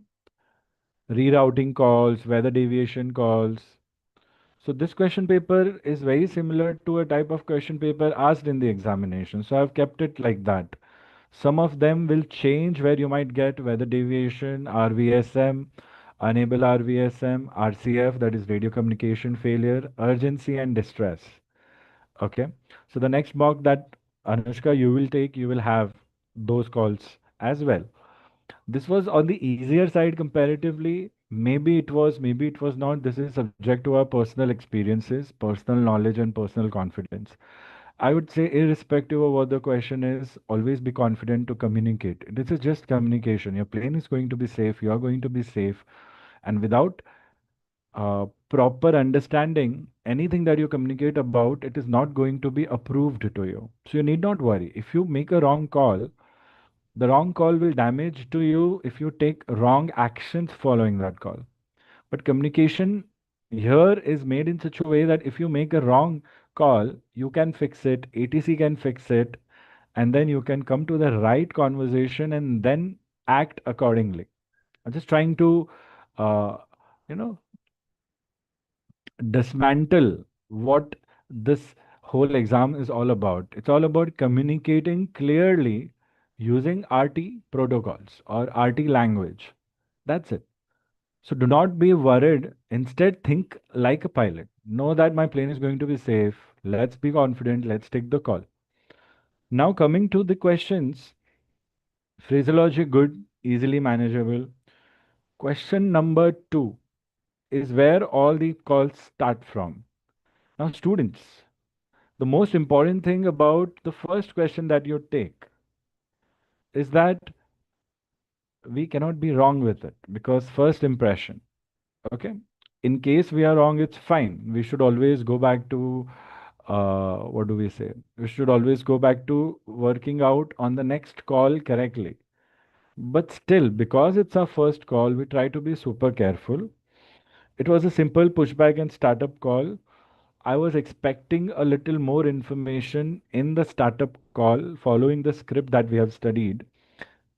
Rerouting calls, weather deviation calls. So this question paper is very similar to a type of question paper asked in the examination. So I've kept it like that. Some of them will change where you might get weather deviation, RVSM, unable RVSM, RCF, that is radio communication failure, urgency and distress. Okay. So the next mock that Anushka you will take, you will have those calls as well. This was on the easier side comparatively. Maybe it was not. This is subject to our personal experiences, personal knowledge, and personal confidence. I would say, irrespective of what the question is, always be confident to communicate. This is just communication. Your plane is going to be safe, you are going to be safe. And without proper understanding, anything that you communicate about, it is not going to be approved to you. So you need not worry. If you make a wrong call, the wrong call will damage to you if you take wrong actions following that call. But communication here is made in such a way that if you make a wrong call, you can fix it, ATC can fix it, and then you can come to the right conversation and then act accordingly. I'm just trying to, uh, you know, dismantle what this whole exam is all about. It's all about communicating clearly using RT protocols or RT language. That's it. So do not be worried. Instead, think like a pilot. Know that my plane is going to be safe. Let's be confident. Let's take the call. Now, coming to the questions, phraseology good, easily manageable. Question number two is where all the calls start from. Now, students, the most important thing about the first question that you take is that we cannot be wrong with it because first impression. Okay. In case we are wrong, it's fine. We should always go back to what do we say? We should always go back to working out on the next call correctly. But still, because it's our first call, we try to be super careful. It was a simple pushback and startup call. I was expecting a little more information in the startup call following the script that we have studied,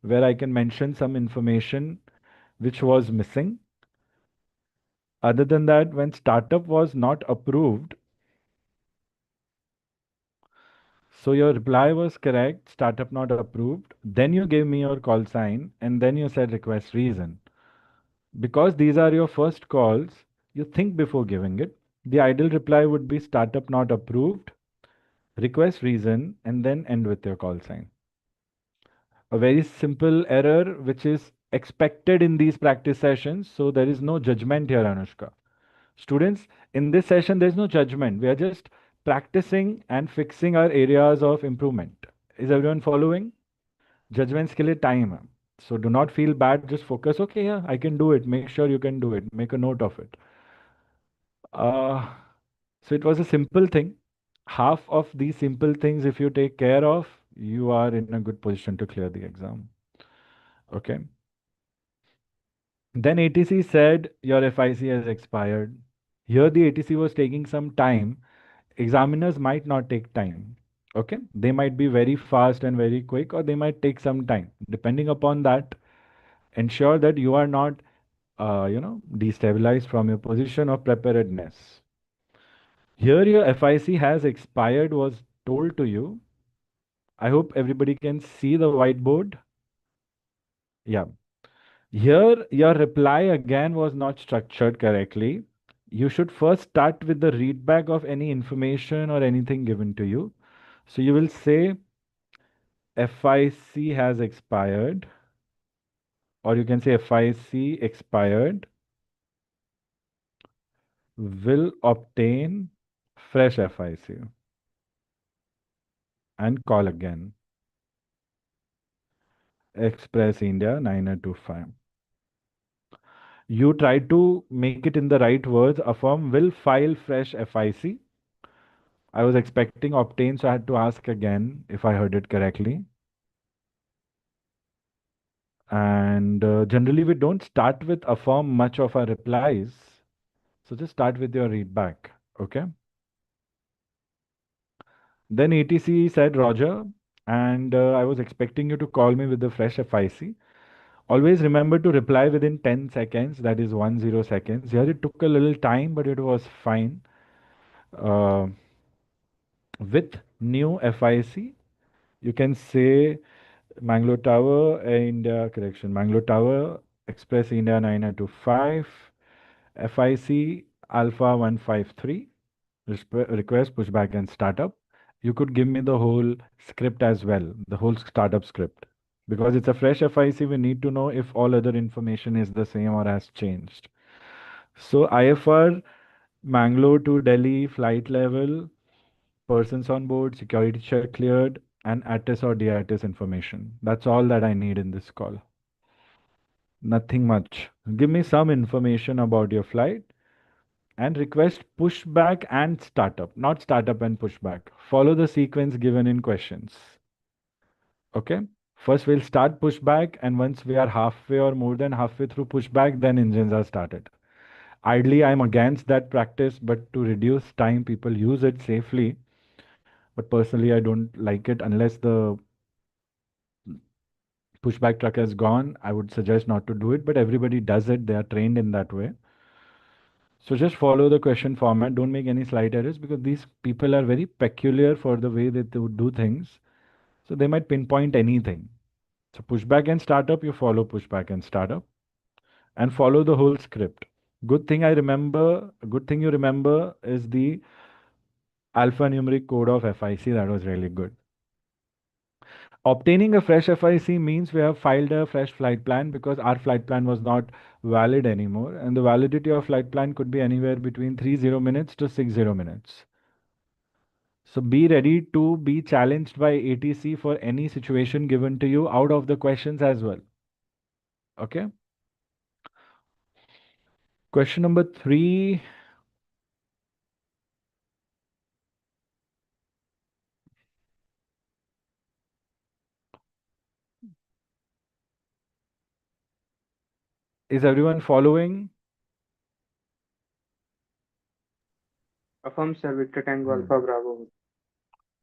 where I can mention some information which was missing. Other than that, when startup was not approved, so your reply was correct, startup not approved. Then you gave me your call sign and then you said request reason. Because these are your first calls, you think before giving it. The ideal reply would be startup not approved, request reason, and then end with your call sign. A very simple error which is expected in these practice sessions. So there is no judgment here, Anushka. Students, in this session, there's no judgment. We are just practicing and fixing our areas of improvement. Is everyone following? Judgments के लिए time है. So do not feel bad. Just focus. Okay, yeah, I can do it. Make sure you can do it. Make a note of it. Uh, so it was a simple thing. Half of these simple things, if you take care of, you are in a good position to clear the exam. Okay. Then ATC said your FIC has expired. Here the ATC was taking some time. Examiners might not take time. Okay. They might be very fast and very quick, or they might take some time. Depending upon that, ensure that you are not, destabilized from your position of preparedness. Here your FIC has expired was told to you. I hope everybody can see the whiteboard. Yeah. Here, your reply again was not structured correctly. You should first start with the readback of any information or anything given to you. So you will say FIC has expired, or you can say FIC expired, will obtain fresh FIC and call again. Express India 9025. You try to make it in the right words. A firm will file fresh FIC. I was expecting obtain, so I had to ask again if I heard it correctly. And generally, we don't start with affirm much of our replies. So just start with your readback. Okay. Then ATC said, Roger, and I was expecting you to call me with the fresh FIC. Always remember to reply within 10 seconds, that is 10 seconds. Here it took a little time, but it was fine. With new FIC, you can say Mangalore Tower, India, correction. Mangalore Tower, Express India 925, FIC Alpha 153, request, pushback, and startup. You could give me the whole script as well, the whole startup script. Because it's a fresh FIC, we need to know if all other information is the same or has changed. So IFR, Mangalore to Delhi, flight level, persons on board, security check cleared, and ATIS or DITIS information. That's all that I need in this call. Nothing much. Give me some information about your flight and request pushback and startup, not startup and pushback. Follow the sequence given in questions. Okay? First, we'll start pushback, and once we are halfway or more than halfway through pushback, then engines are started. Ideally, I'm against that practice, but to reduce time, people use it safely. But personally, I don't like it unless the pushback truck has gone. I would suggest not to do it, but everybody does it. They are trained in that way. So just follow the question format. Don't make any slight errors because these people are very peculiar for the way that they would do things. So they might pinpoint anything. So pushback and startup, you follow pushback and startup and follow the whole script. Good thing you remember is the alphanumeric code of FIC. That was really good. Obtaining a fresh FIC means we have filed a fresh flight plan because our flight plan was not valid anymore. And the validity of flight plan could be anywhere between 30 minutes to 60 minutes. So be ready to be challenged by ATC for any situation given to you out of the questions as well. Okay. Question number 3. Is everyone following? Affirm, sir. Victor Tango Alpha Bravo.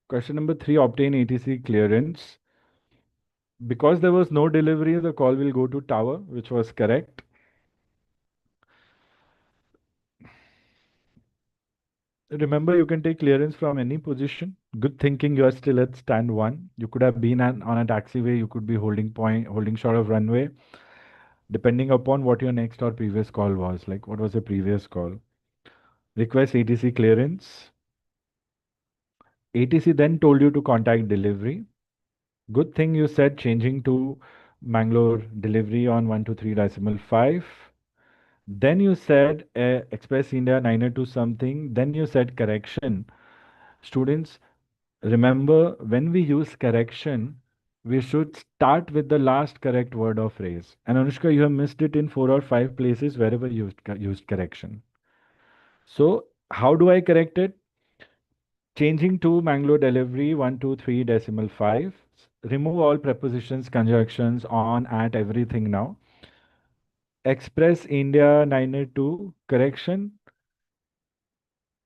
Question number 3, obtain ATC clearance. Because there was no delivery, the call will go to tower, which was correct. Remember, you can take clearance from any position. Good thinking, you are still at stand 1. You could have been on a taxiway, you could be holding short of runway, depending upon what your next or previous call was. Like, what was the previous call? Request ATC clearance. ATC then told you to contact delivery. Good thing you said changing to Mangalore delivery on 123.5. Then you said Express India 902 something. Then you said correction. Students, remember when we use correction, we should start with the last correct word or phrase. And Anushka, you have missed it in 4 or 5 places wherever you used correction. So how do I correct it? Changing to Mangalore delivery 123.5. Remove all prepositions, conjunctions, on, at, everything now. Express India 902 correction.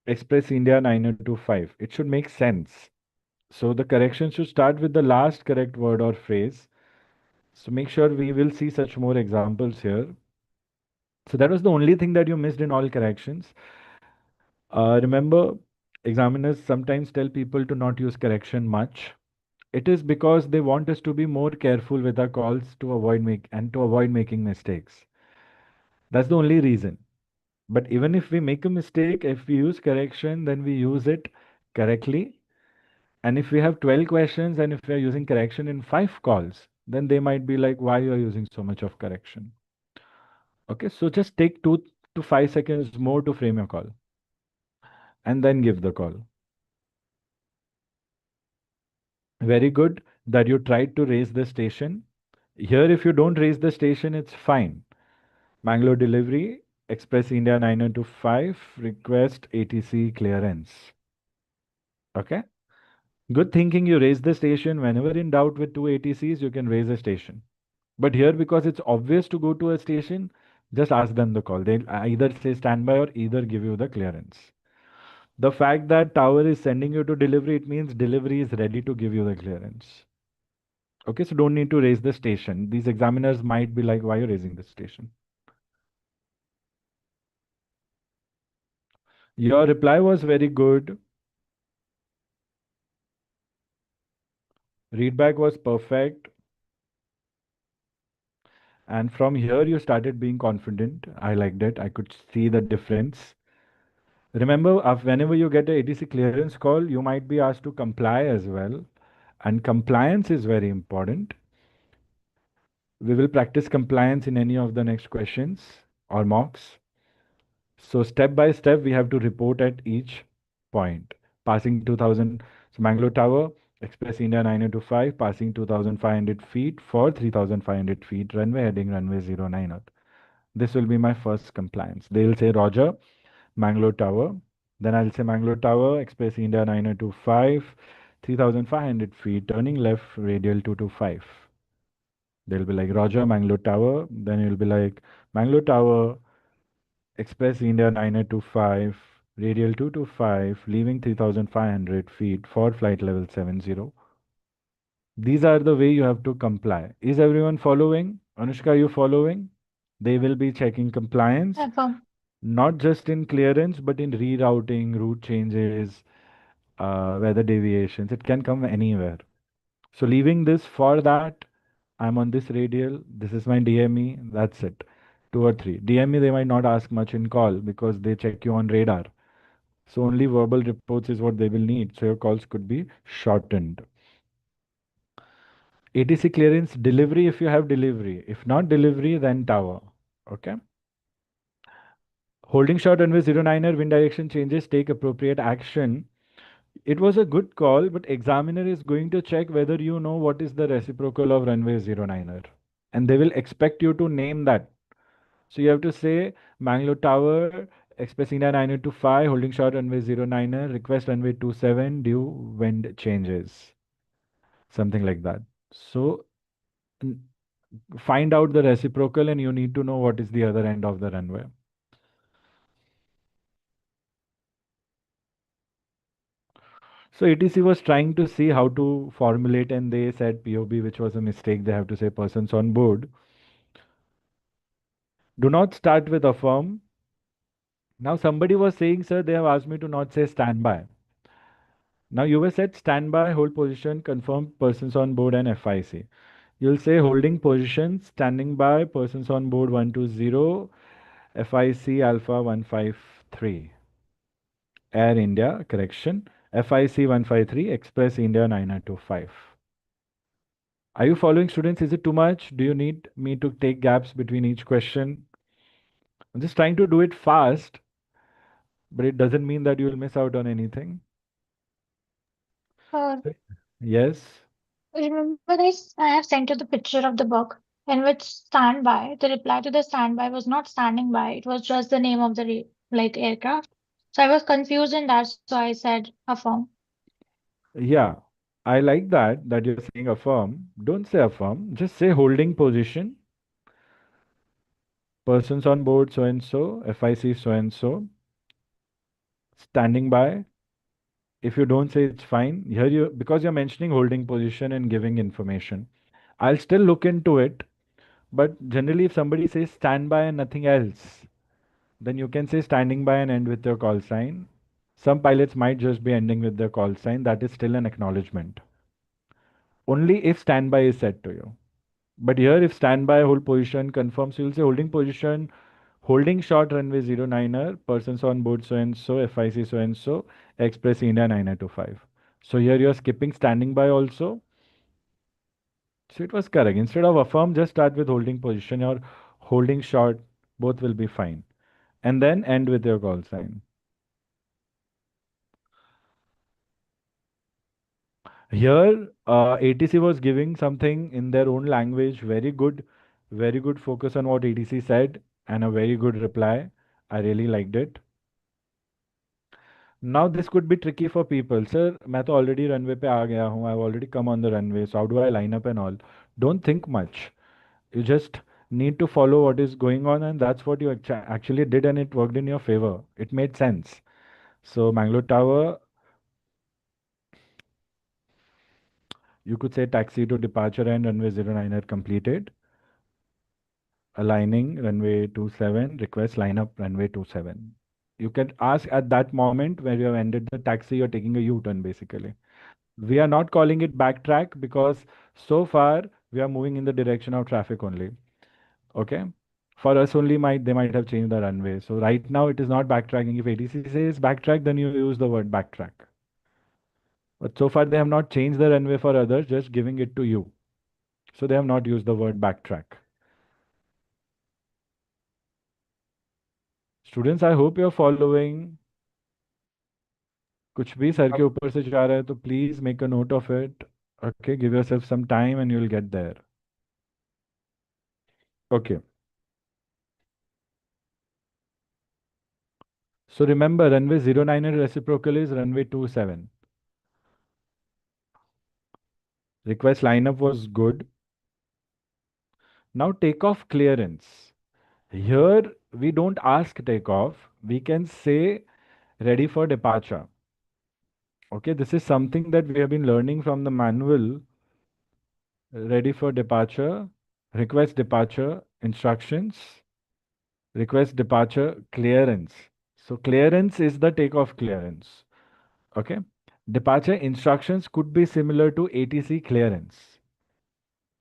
Express India 925. It should make sense. So the correction should start with the last correct word or phrase. So make sure we will see such more examples here. So that was the only thing that you missed in all corrections. Remember, examiners sometimes tell people to not use correction much. It is because they want us to be more careful with our calls to avoid making mistakes. That's the only reason. But even if we make a mistake, if we use correction, then we use it correctly. And if we have 12 questions and if we are using correction in 5 calls, then they might be like, why you are using so much of correction? Okay, so just take 2 to 5 seconds more to frame your call and then give the call. Very good that you tried to raise the station. Here, if you don't raise the station, it's fine. Mangalore delivery, Express India 925, request ATC clearance. Okay. Good thinking, you raise the station. Whenever in doubt with 2 ATCs, you can raise a station. But here, because it's obvious to go to a station, just ask them the call. They'll either say standby or either give you the clearance. The fact that tower is sending you to delivery, it means delivery is ready to give you the clearance. Okay, so don't need to raise the station. These examiners might be like, why are you raising the station? Your reply was very good. Readback was perfect. And from here, you started being confident. I liked it. I could see the difference. Remember, whenever you get a ATC clearance call, you might be asked to comply as well. And compliance is very important. We will practice compliance in any of the next questions or mocks. So step by step, we have to report at each point. Passing 2000, so Mangalore Tower, Express India 925, passing 2500 feet for 3500 feet, runway heading runway 09. This will be my first compliance. They'll say Roger, Mangalore Tower. Then I'll say Mangalore Tower, Express India 925, 3500 feet, turning left, radial 225. They'll be like Roger, Mangalore Tower. Then you'll be like Mangalore Tower, Express India 9825, radial 225, leaving 3500 feet for flight level 70. These are the way you have to comply. Is everyone following? Anushka, you following? They will be checking compliance, Affirm. not just in clearance, but in rerouting, route changes, weather deviations. It can come anywhere. So leaving this for that, I'm on this radial. This is my DME. That's it. Two or three. DME, they might not ask much in call because they check you on radar. So only verbal reports is what they will need. So your calls could be shortened. ATC clearance delivery if you have delivery. If not delivery, then tower. Okay. Holding short runway 09er, wind direction changes, take appropriate action. It was a good call, but examiner is going to check whether you know what is the reciprocal of runway 09er. And they will expect you to name that. So you have to say Mangalore Tower, Express India 9825, holding short runway 09er, request runway 27, due wind changes. Something like that. So find out the reciprocal and you need to know what is the other end of the runway. So ATC was trying to see how to formulate and they said POB, which was a mistake. They have to say persons on board. Do not start with affirm. Now somebody was saying, sir, they have asked me to not say standby. Now you were said standby, hold position, confirm persons on board and FIC. You'll say holding position, standing by, persons on board 120, FIC Alpha 153. Air India, correction, FIC 153, Express India 925. Are you following, students? Is it too much? Do you need me to take gaps between each question? I'm just trying to do it fast, but it doesn't mean that you will miss out on anything. Uh, Yes. remember, I have sent you the picture of the book in which standby, the reply to the standby was not standing by, it was just the name of the aircraft. So I was confused in that, so I said affirm. Yeah. I like that you're saying affirm. Don't say affirm. Just say holding position. Persons on board so and so, FIC so and so. Standing by. If you don't say it's fine, here you because you're mentioning holding position and giving information. I'll still look into it, but generally if somebody says stand by and nothing else, then you can say standing by and end with your call sign. Some pilots might just be ending with their call sign. That is still an acknowledgement. Only if standby is said to you. But here, if standby, hold position, confirms, you'll say holding position, holding short runway 09er, persons on board so and so, FIC so and so, Express India 9925. So here you're skipping standing by also. So it was correct. Instead of affirm, just start with holding position or holding short, both will be fine. And then end with your call sign. Here, ATC was giving something in their own language, very good focus on what ATC said, and a very good reply. I really liked it. Now this could be tricky for people. Sir, मैं तो already runway पे आ गया हूँ. I've already come on the runway. So how do I line up and all? Don't think much. You just need to follow what is going on, and that's what you actually did, and it worked in your favor. It made sense. So Mangalore Tower, you could say taxi to departure and runway 09 are completed. Aligning runway 27, request line up runway 27. You can ask at that moment where you have ended the taxi, you're taking a U-turn basically. We are not calling it backtrack because so far we are moving in the direction of traffic only. Okay. For us only they might have changed the runway. So right now it is not backtracking. If ATC says backtrack, then you use the word backtrack. But so far they have not changed the runway for others, just giving it to you. So they have not used the word backtrack. Students, I hope you're following. कुछ भी sir के ऊपर से जा रहा है तो please make a note of it. Okay, give yourself some time and you'll get there. Okay. So remember, runway 09 and reciprocal is runway 27. Request lineup was good. Now takeoff clearance. Here we don't ask takeoff. We can say ready for departure. Okay, this is something that we have been learning from the manual. Ready for departure, request departure, instructions, request departure, clearance. So clearance is the takeoff clearance. Okay. Departure instructions could be similar to ATC clearance.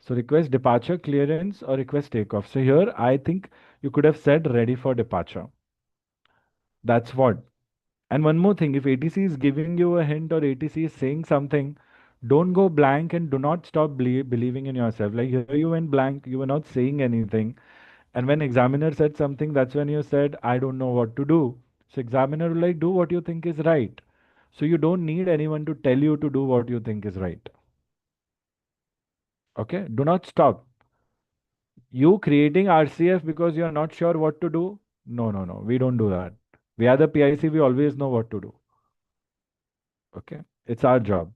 So request departure clearance or request takeoff. So here I think you could have said ready for departure. That's what. And one more thing, if ATC is giving you a hint or ATC is saying something, don't go blank and do not stop believing in yourself. Like here you went blank, you were not saying anything. And when examiner said something, that's when you said, I don't know what to do. So examiner will like, do what you think is right. So you don't need anyone to tell you to do what you think is right. Okay, do not stop. You creating RCF because you're not sure what to do? No, no, no. We don't do that. We are the PIC, we always know what to do. Okay, it's our job.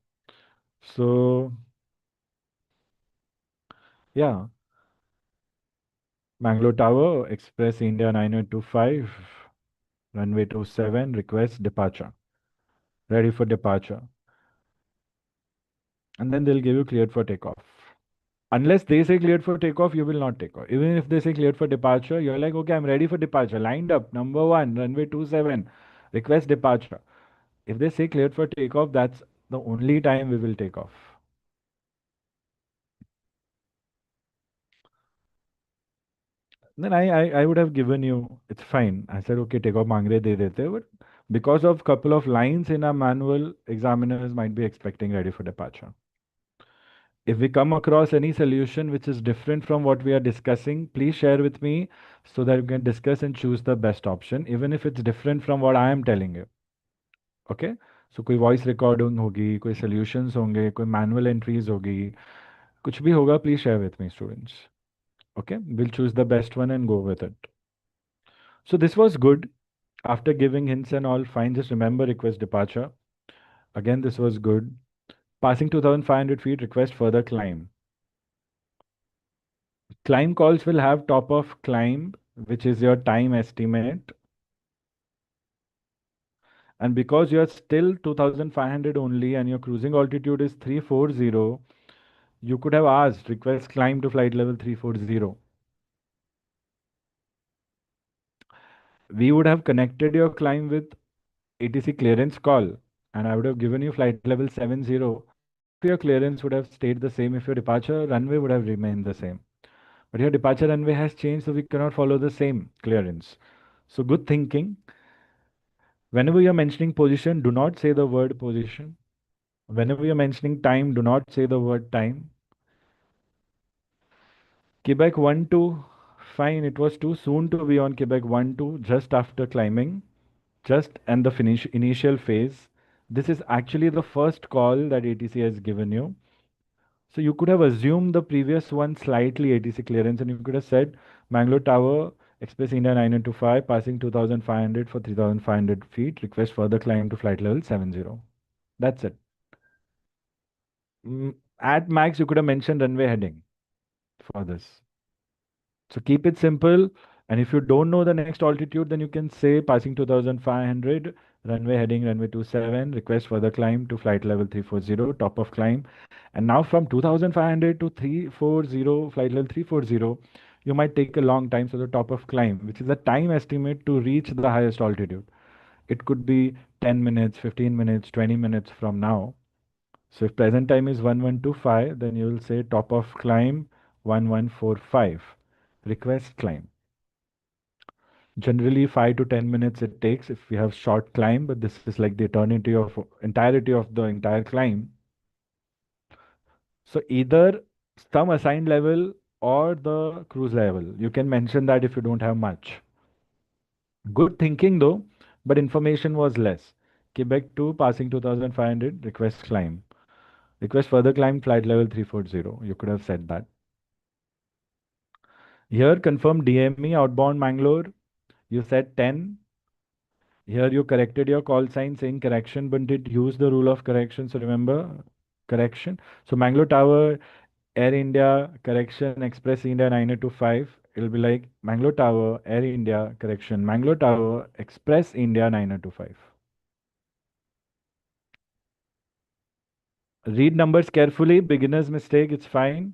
So, yeah, Mangalore Tower, Express India 9825, runway 27, request departure. Ready for departure. And then they'll give you cleared for takeoff. Unless they say cleared for takeoff, you will not take off. Even if they say cleared for departure, you're like, okay, I'm ready for departure. Lined up, number one, runway 27, request departure. If they say cleared for takeoff, that's the only time we will take off. Then I would have given you, it's fine. I said, okay, take off mangre de dete. But because of couple of lines in our manual, examiners might be expecting ready for departure. If we come across any solution which is different from what we are discussing, please share with me so that we can discuss and choose the best option, even if it's different from what I am telling you. Okay? So कोई voice recording होगी, कोई solutions होंगे, कोई manual entries होगी, कुछ भी होगा, please share with me, students. Okay? We'll choose the best one and go with it. So this was good. After giving hints and all, fine. Just remember request departure. Again, this was good. Passing 2,500 feet, request further climb. Climb calls will have top of climb, which is your time estimate. And because you're still 2,500 only and your cruising altitude is 340, you could have asked request climb to flight level 340. We would have connected your climb with ATC clearance call and I would have given you flight level 70. Half your clearance would have stayed the same if your departure runway would have remained the same. But your departure runway has changed, so we cannot follow the same clearance. So good thinking. Whenever you're mentioning position, do not say the word position. Whenever you're mentioning time, do not say the word time. Quebec 1 2, fine, it was too soon to be on Quebec 1 2 just after climbing, just and the finish initial phase. This is actually the first call that ATC has given you. So you could have assumed the previous one slightly ATC clearance and you could have said Mangalore Tower, Express India 925, passing 2,500 for 3,500 feet, request further climb to flight level 70. That's it. At max, you could have mentioned runway heading for this. So keep it simple. And if you don't know the next altitude, then you can say passing 2,500, runway heading runway 27, request further climb to flight level 340, top of climb. And now from 2,500 to 340, flight level 340, you might take a long time. So the top of climb, which is the time estimate to reach the highest altitude. It could be 10 minutes, 15 minutes, 20 minutes from now. So if present time is 1125, then you will say top of climb 1145. request climb. Generally 5 to 10 minutes it takes if we have short climb, but this is like the entirety of the entire climb. So either some assigned level or the cruise level. You can mention that if you don't have much. Good thinking though, but information was less. Quebec to passing 2500, request climb. Request further climb flight level 340. You could have said that. Here confirm DME outbound Mangalore. You said 10. Here you corrected your call sign saying correction, but did use the rule of correction. So remember correction. So Mangalore Tower, Air India, correction, Express India 925. It'll be like Mangalore Tower, Air India, correction, Mangalore Tower, Express India 925. Read numbers carefully. Beginner's mistake, it's fine.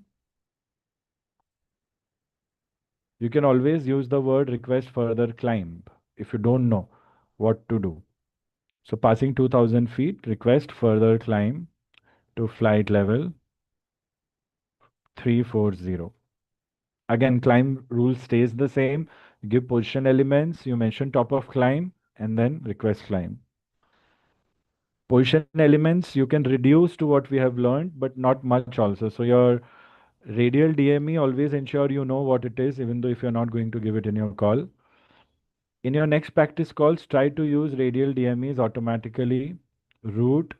You can always use the word request further climb if you don't know what to do. So passing 2000 feet, request further climb to flight level 340. Again, climb rule stays the same. You give position elements, you mention top of climb, and then request climb. Position elements you can reduce to what we have learned, but not much also. So your radial DME, always ensure you know what it is, even though if you're not going to give it in your call. In your next practice calls, try to use radial DMEs automatically, route,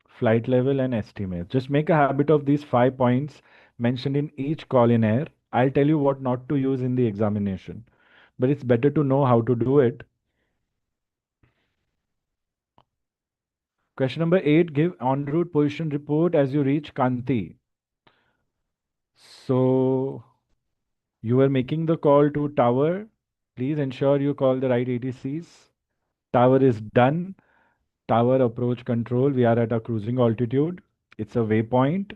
flight level, and estimate. Just make a habit of these 5 points mentioned in each call in air. I'll tell you what not to use in the examination, but it's better to know how to do it. Question number 8, give en route position report as you reach Kanti. So you were making the call to tower. Please ensure you call the right ATCs. Tower is done. Tower approach control. We are at a cruising altitude. It's a waypoint.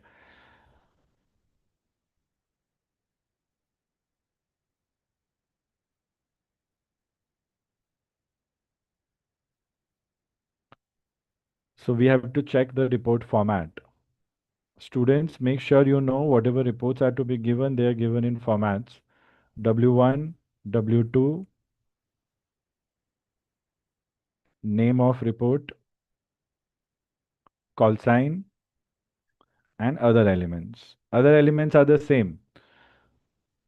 So we have to check the report format. Students, make sure you know whatever reports are to be given, they are given in formats. W1, W2, name of report, call sign, and other elements. Other elements are the same.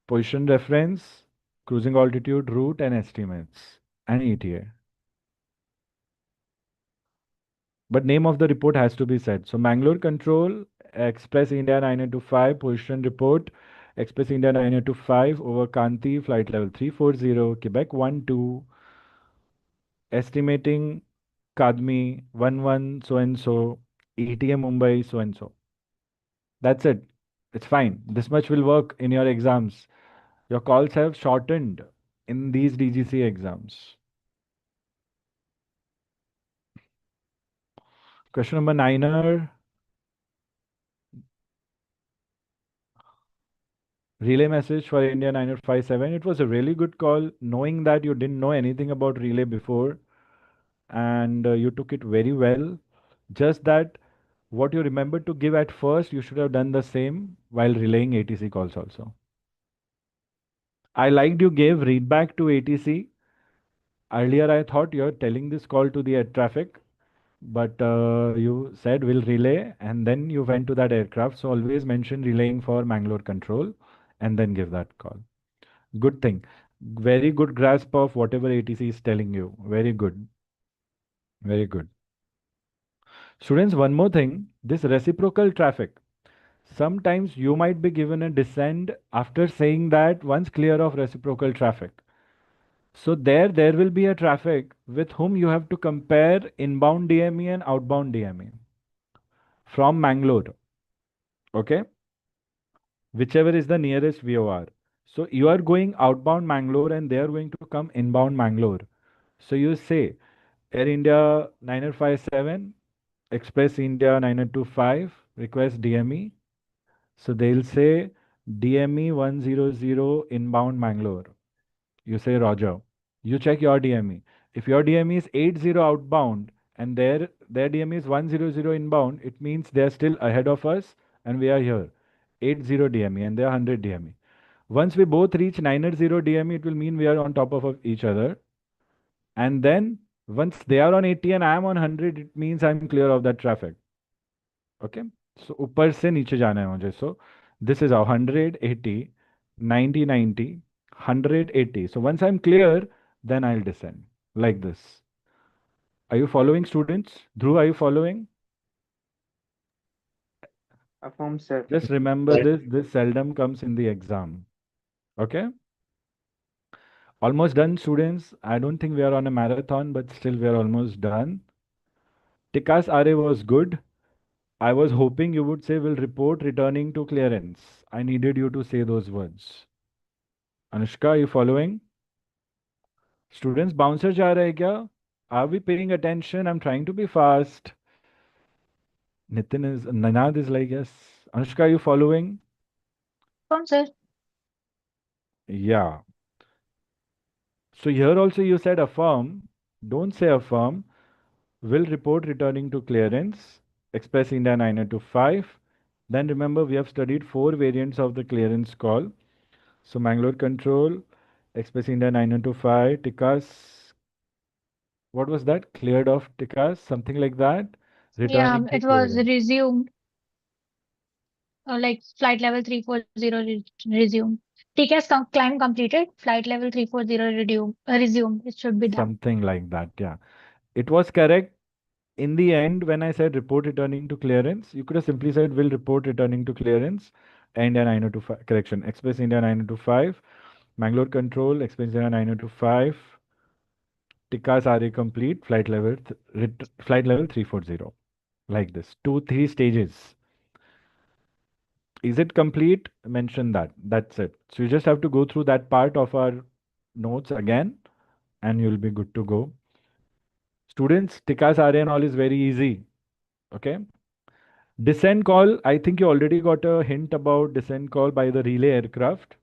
Position reference, cruising altitude, route, and estimates, and ETA. But name of the report has to be said. So Mangalore Control, Express India 925, position report, Express India 925 over Kanti, flight level 340, Quebec 12, estimating Kadmi 11 so and so, ETA Mumbai so and so. That's it. It's fine. This much will work in your exams. Your calls have shortened in these DGC exams. Question number 9 are relay message for India 9857. It was a really good call, knowing that you didn't know anything about relay before and you took it very well. Just that what you remembered to give at first, you should have done the same while relaying ATC calls also. I liked you gave read back to ATC. Earlier, I thought you're telling this call to the air traffic, but you said we'll relay and then you went to that aircraft. So always mention relaying for Mangalore control and then give that call. Good thing. Very good grasp of whatever ATC is telling you. Very good. Very good. Students, one more thing. This reciprocal traffic. Sometimes you might be given a descent after saying that once clear of reciprocal traffic. So there will be a traffic with whom you have to compare inbound DME and outbound DME from Mangalore. Okay? Whichever is the nearest VOR. So you are going outbound Mangalore and they are going to come inbound Mangalore. So you say Air India 957, Express India 925, request DME. So they'll say DME 100 inbound Mangalore. You say Roger. You check your DME. If your DME is 80 outbound and their DME is 100 inbound, it means they are still ahead of us and we are here. 80 DME and they are 100 DME. Once we both reach 980 DME, it will mean we are on top of each other. And then once they are on 80 and I am on 100, it means I'm clear of that traffic. Okay. So ऊपर से नीचे जाना है मुझे. So this is 180, 90, 90, 180. So once I'm clear, then I'll descend like this. Are you following, students? Dhruv, are you following? Affirm, sir. Just remember this. This seldom comes in the exam. Okay. Almost done, students. I don't think we are on a marathon, but still we are almost done. Tikas RA was good. I was hoping you would say will report returning to clearance. I needed you to say those words. Anushka, are you following? Students, bouncer ja rahe hai kya? Are we paying attention? I'm trying to be fast. Ninad is like, yes. Anushka, are you following? From sir. Yeah. So here also you said affirm. Don't say affirm. Will report returning to clearance. Express India 925. Then remember we have studied 4 variants of the clearance call. So Mangalore Control, Express India 925, Tikas, what was that? Cleared off Tikas, something like that. Yeah, Returning to it was clearance. resumed. Like flight level 340 resumed. TCAS climb completed. Flight level 340 resumed. It should be that. Something like that, yeah. It was correct. In the end, when I said report returning to clearance, you could have simply said will report returning to clearance. India 925, correction, Express India 925, Mangalore Control, Express India 925, Tikas RA complete, flight level 340. Like this, 3 stages. Is it complete? Mention that. That's it. So you just have to go through that part of our notes again and you'll be good to go. Students, Tikas RA and all is very easy. Okay. Descent call, I think you already got a hint about descent call by the relay aircraft.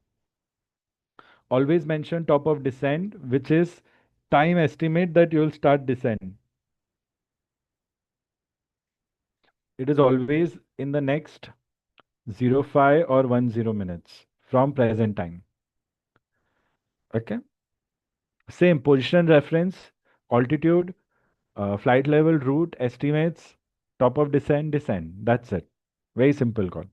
Always mention top of descent, which is time estimate that you'll start descent. It is always in the next 05 or 10 minutes from present time. Okay. Same position reference, altitude, flight level, route, estimates, top of descent, descend. That's it. Very simple call.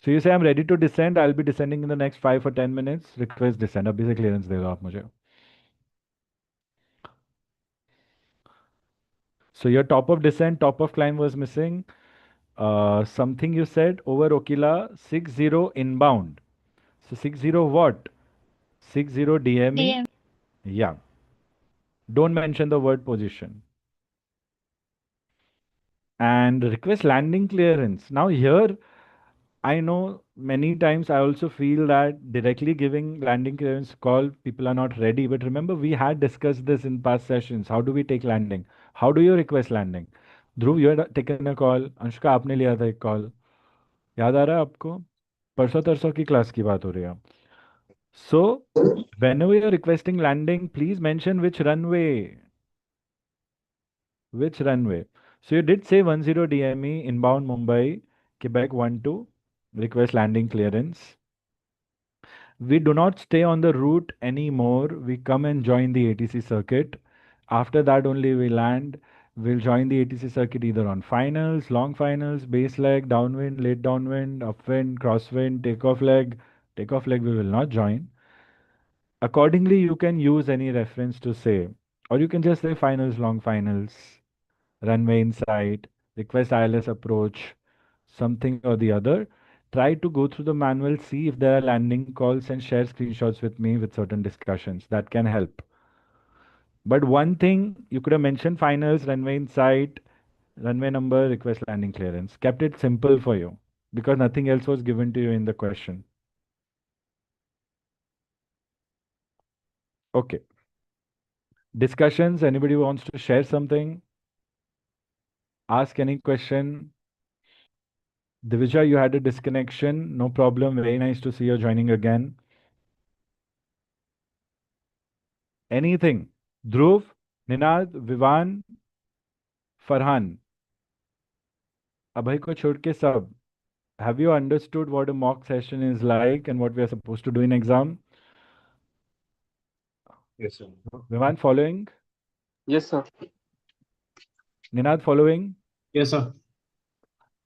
So you say I'm ready to descend. I'll be descending in the next 5 or 10 minutes. Request descend. अभी से clearance दे दो आप मुझे. So your top of descent, top of climb was missing. Something you said over Okila 60 inbound. So 60 what? 60 DME. DM. Yeah. Don't mention the word position. And request landing clearance. Now here I know many times I also feel that directly giving landing clearance call, people are not ready. But remember, we had discussed this in past sessions. How do we take landing? How do you request landing? Dhruv, you had taken a call. Anushka, आपने लिया था एक call. याद आ रहा है आपको? परसों तरसों की क्लास की बात हो रही है. So, whenever you're requesting landing, please mention which runway. Which runway? So you did say 10 DME inbound Mumbai, Quebec 12, request landing clearance. We do not stay on the route anymore. We come and join the ATC circuit. After that only we land. We'll join the ATC circuit either on finals, long finals, base leg, downwind, late downwind, upwind, crosswind, takeoff leg. Takeoff leg we will not join. Accordingly, you can use any reference to say, or you can just say finals, long finals, runway in sight, request ILS approach, something or the other. Try to go through the manual, see if there are landing calls, and share screenshots with me with certain discussions. That can help. But one thing you could have mentioned finals, runway in sight, runway number, request landing clearance. Kept it simple for you because nothing else was given to you in the question. Okay. Discussions, anybody who wants to share something? Ask any question. Divija, you had a disconnection. No problem. Very nice to see you joining again. Anything. Dhruv, Ninad, Vivan, Farhan. अभय को छोड़ के सब Have you understood what a mock session is like and what we are supposed to do in exam? Yes, sir. Vivan following? Yes, sir. Ninad following? Yes, sir.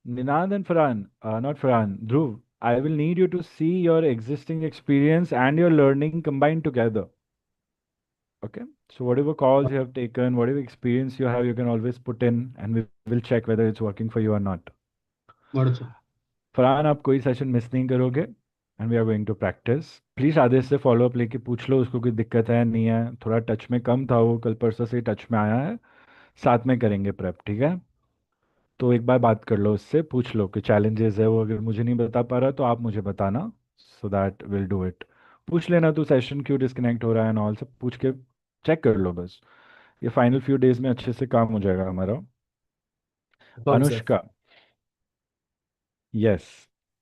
Ninad and Farhan, not Farhan, Dhruv, I will need you to see your existing experience and your learning combined together. Okay? So whatever calls you have taken, whatever experience you have, you can always put in and we will check whether it's working for you or not. Got it, sir. Farhan आप कोई session miss नहीं करोगे and we are going to practice please Adesh से follow up लेके पूछ लो उसको कोई दिक्कत है नहीं है थोड़ा टच में कम था वो कल परसों से टच में आया है साथ में करेंगे प्रेप ठीक है तो एक बार बात कर लो उससे पूछ लो कि चैलेंजेस है वो अगर मुझे नहीं बता पा रहा तो आप मुझे बताना so that will do it पूछ लेना तू सेशन क्यों डिस्कनेक्ट हो रहा है एंड ऑल सब पूछ के चेक कर लो बस ये फाइनल फ्यू डेज में अच्छे से काम हो जाएगा हमारा Confirm, sir. Anushka yes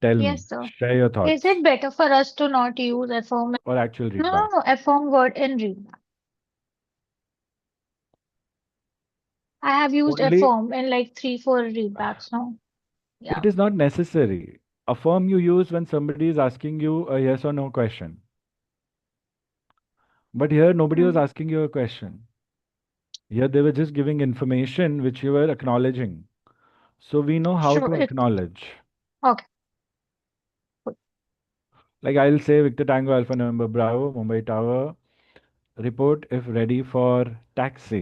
tell me Yes, sir. Share your Is thoughts it better for us to not use affirm? और actual No, read no, back no, affirm word in readback. I have used only affirm in like 3, 4 readbacks now. it Yeah. is not necessary. Affirm you use when somebody is asking you a yes or no question. But here nobody was Mm. asking you a question. Here they were just giving information which you were acknowledging. So we know how Sure. to acknowledge. Okay. Good. Like I'll say Victor Tango Alpha November Bravo, Mumbai Tower, report if ready for taxi.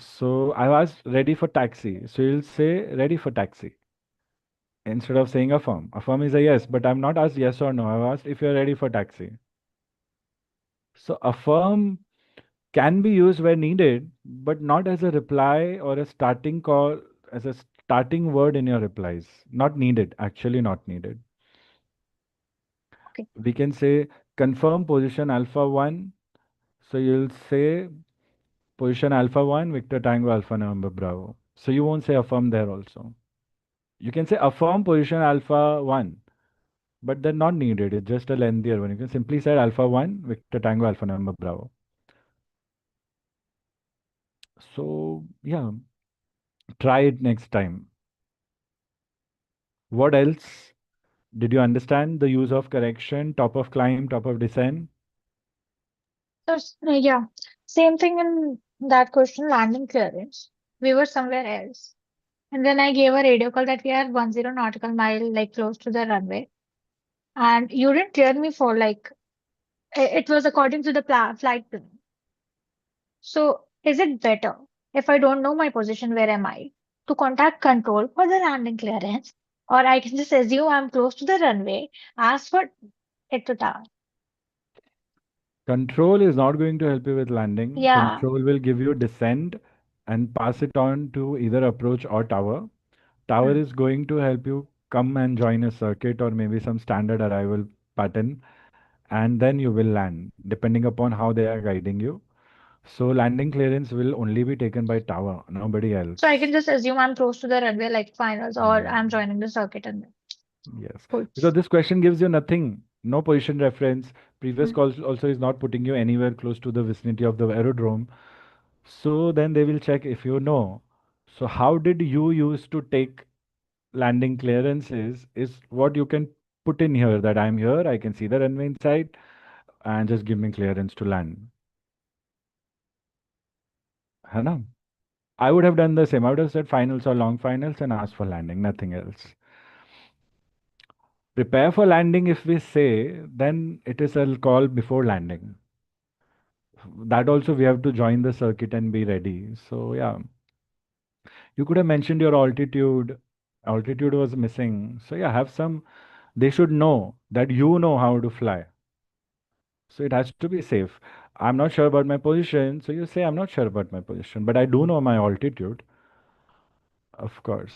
So I was ready for taxi. So you'll say ready for taxi instead of saying affirm. Affirm is a yes, but I'm not asked yes or no. I've asked if you're ready for taxi. So affirm can be used where needed, but not as a reply or a starting call, as a starting word in your replies. Not needed, actually, not needed. Okay. We can say confirm position alpha 1. So you'll say position alpha 1, Victor Tango Alpha November Bravo. So you won't say affirm there also. You can say affirm position alpha 1, but they're not needed. It's just a lengthier one. You can simply say alpha 1, Victor Tango Alpha November Bravo. So, yeah, try it next time. What else? Did you understand the use of correction, top of climb, top of descent? So, yeah. Same thing in that question, landing clearance. We were somewhere else. And then I gave a radio call that we are 10 nautical mile, like close to the runway. And you didn't clear me for like, it was according to the flight plan. So, is it better if I don't know my position, where am I, to contact control for the landing clearance? Or I can just assume I'm close to the runway, ask for it to tower. Control is not going to help you with landing. Yeah, Control will give you descent and pass it on to either approach or tower. Tower mm. is going to help you come and join a circuit or maybe some standard arrival pattern, and then you will land, depending upon how they are guiding you. So landing clearance will only be taken by tower, nobody So I can else. just assume I'm close to the runway, like finals, or I'm Mm. joining the circuit and then. Yes, Cool. because this question gives you nothing, no position reference. Previous Mm. calls also is not putting you anywhere close to the vicinity of the aerodrome. So then they will check if you know. So how did you use to take landing clearances is what you can put in here that I'm here, I can see the runway inside, and just give me clearance to land. है ना? I would have done the same. I would have said finals or long finals and asked for landing, nothing else. Prepare for landing if we say, then it is a call before landing. That also we have to join the circuit and be ready. So yeah, you could have mentioned your altitude. Altitude was missing. So yeah, have some, they should know that you know how to fly. So it has to be safe. I'm not sure about my position. So you say, I'm not sure about my position, but I do know my altitude. Of course.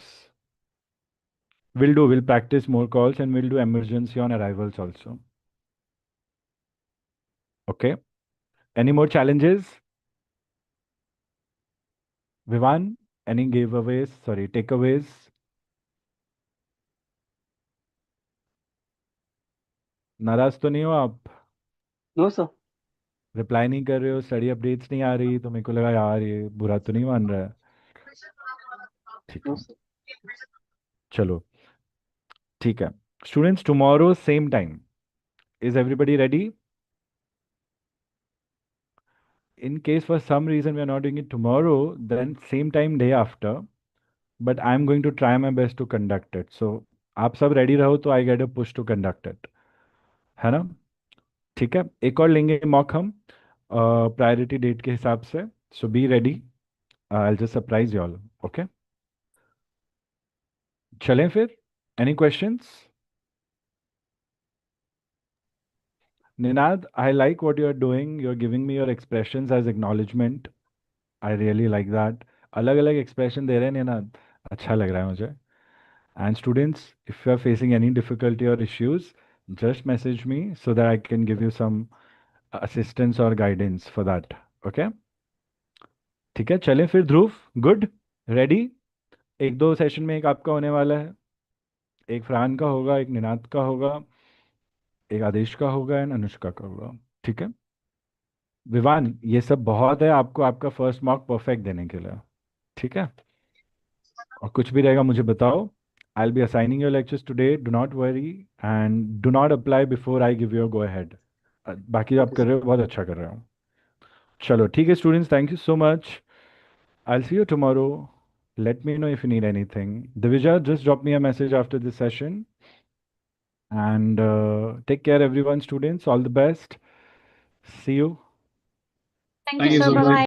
We'll practice more calls and we'll do emergency on arrivals also. Okay. Any more challenges? Vivan, any giveaways? Sorry, takeaways? नाराज तो नहीं हो आप? No, sir. Reply नहीं कर रहे हो, study updates नहीं आ रही, तो मेरे को लगा यार ये बुरा तो नहीं मान रहा है. ठीक No, है, sir. चलो. ठीक है students tomorrow same time is everybody ready in case for some reason we are not doing it tomorrow then same time day after but I'm going to try my best to conduct it so आप सब ready रहो तो I get a push to conduct it है ना ठीक है एक और लेंगे मॉक हम प्रायोरिटी डेट के हिसाब से so be ready I just surprise you all okay चलें फिर any questions Ninad, I like what you're doing. You're giving me your expressions as acknowledgement. I really like that. अलग अलग expression दे रहे हैं निनाद अच्छा लग रहा है मुझे And students, if you are facing any difficulty or issues, just message me so that I can give you some assistance or guidance for that. Okay? ठीक है चलें फिर ध्रुव गुड रेडी एक दो सेशन में एक आपका होने वाला है एक फरहान का होगा एक निनाद का होगा एक आदेश का होगा एंड अनुष्का का होगा ठीक है विवान ये सब बहुत है आपको आपका फर्स्ट मार्क परफेक्ट देने के लिए ठीक है और कुछ भी रहेगा मुझे बताओ I'll be assigning your lectures today. Do not worry and do not apply before I give you a go ahead. बाकी आप Okay, कर sir. रहे हो बहुत अच्छा कर रहे हो चलो ठीक है students thank you so much I'll see you tomorrow. Let me know if you need anything. Divija, just drop me a message after this session. And take care, everyone, students. All the best. See you. Thank Thank you, you sir. so Bye much. bye.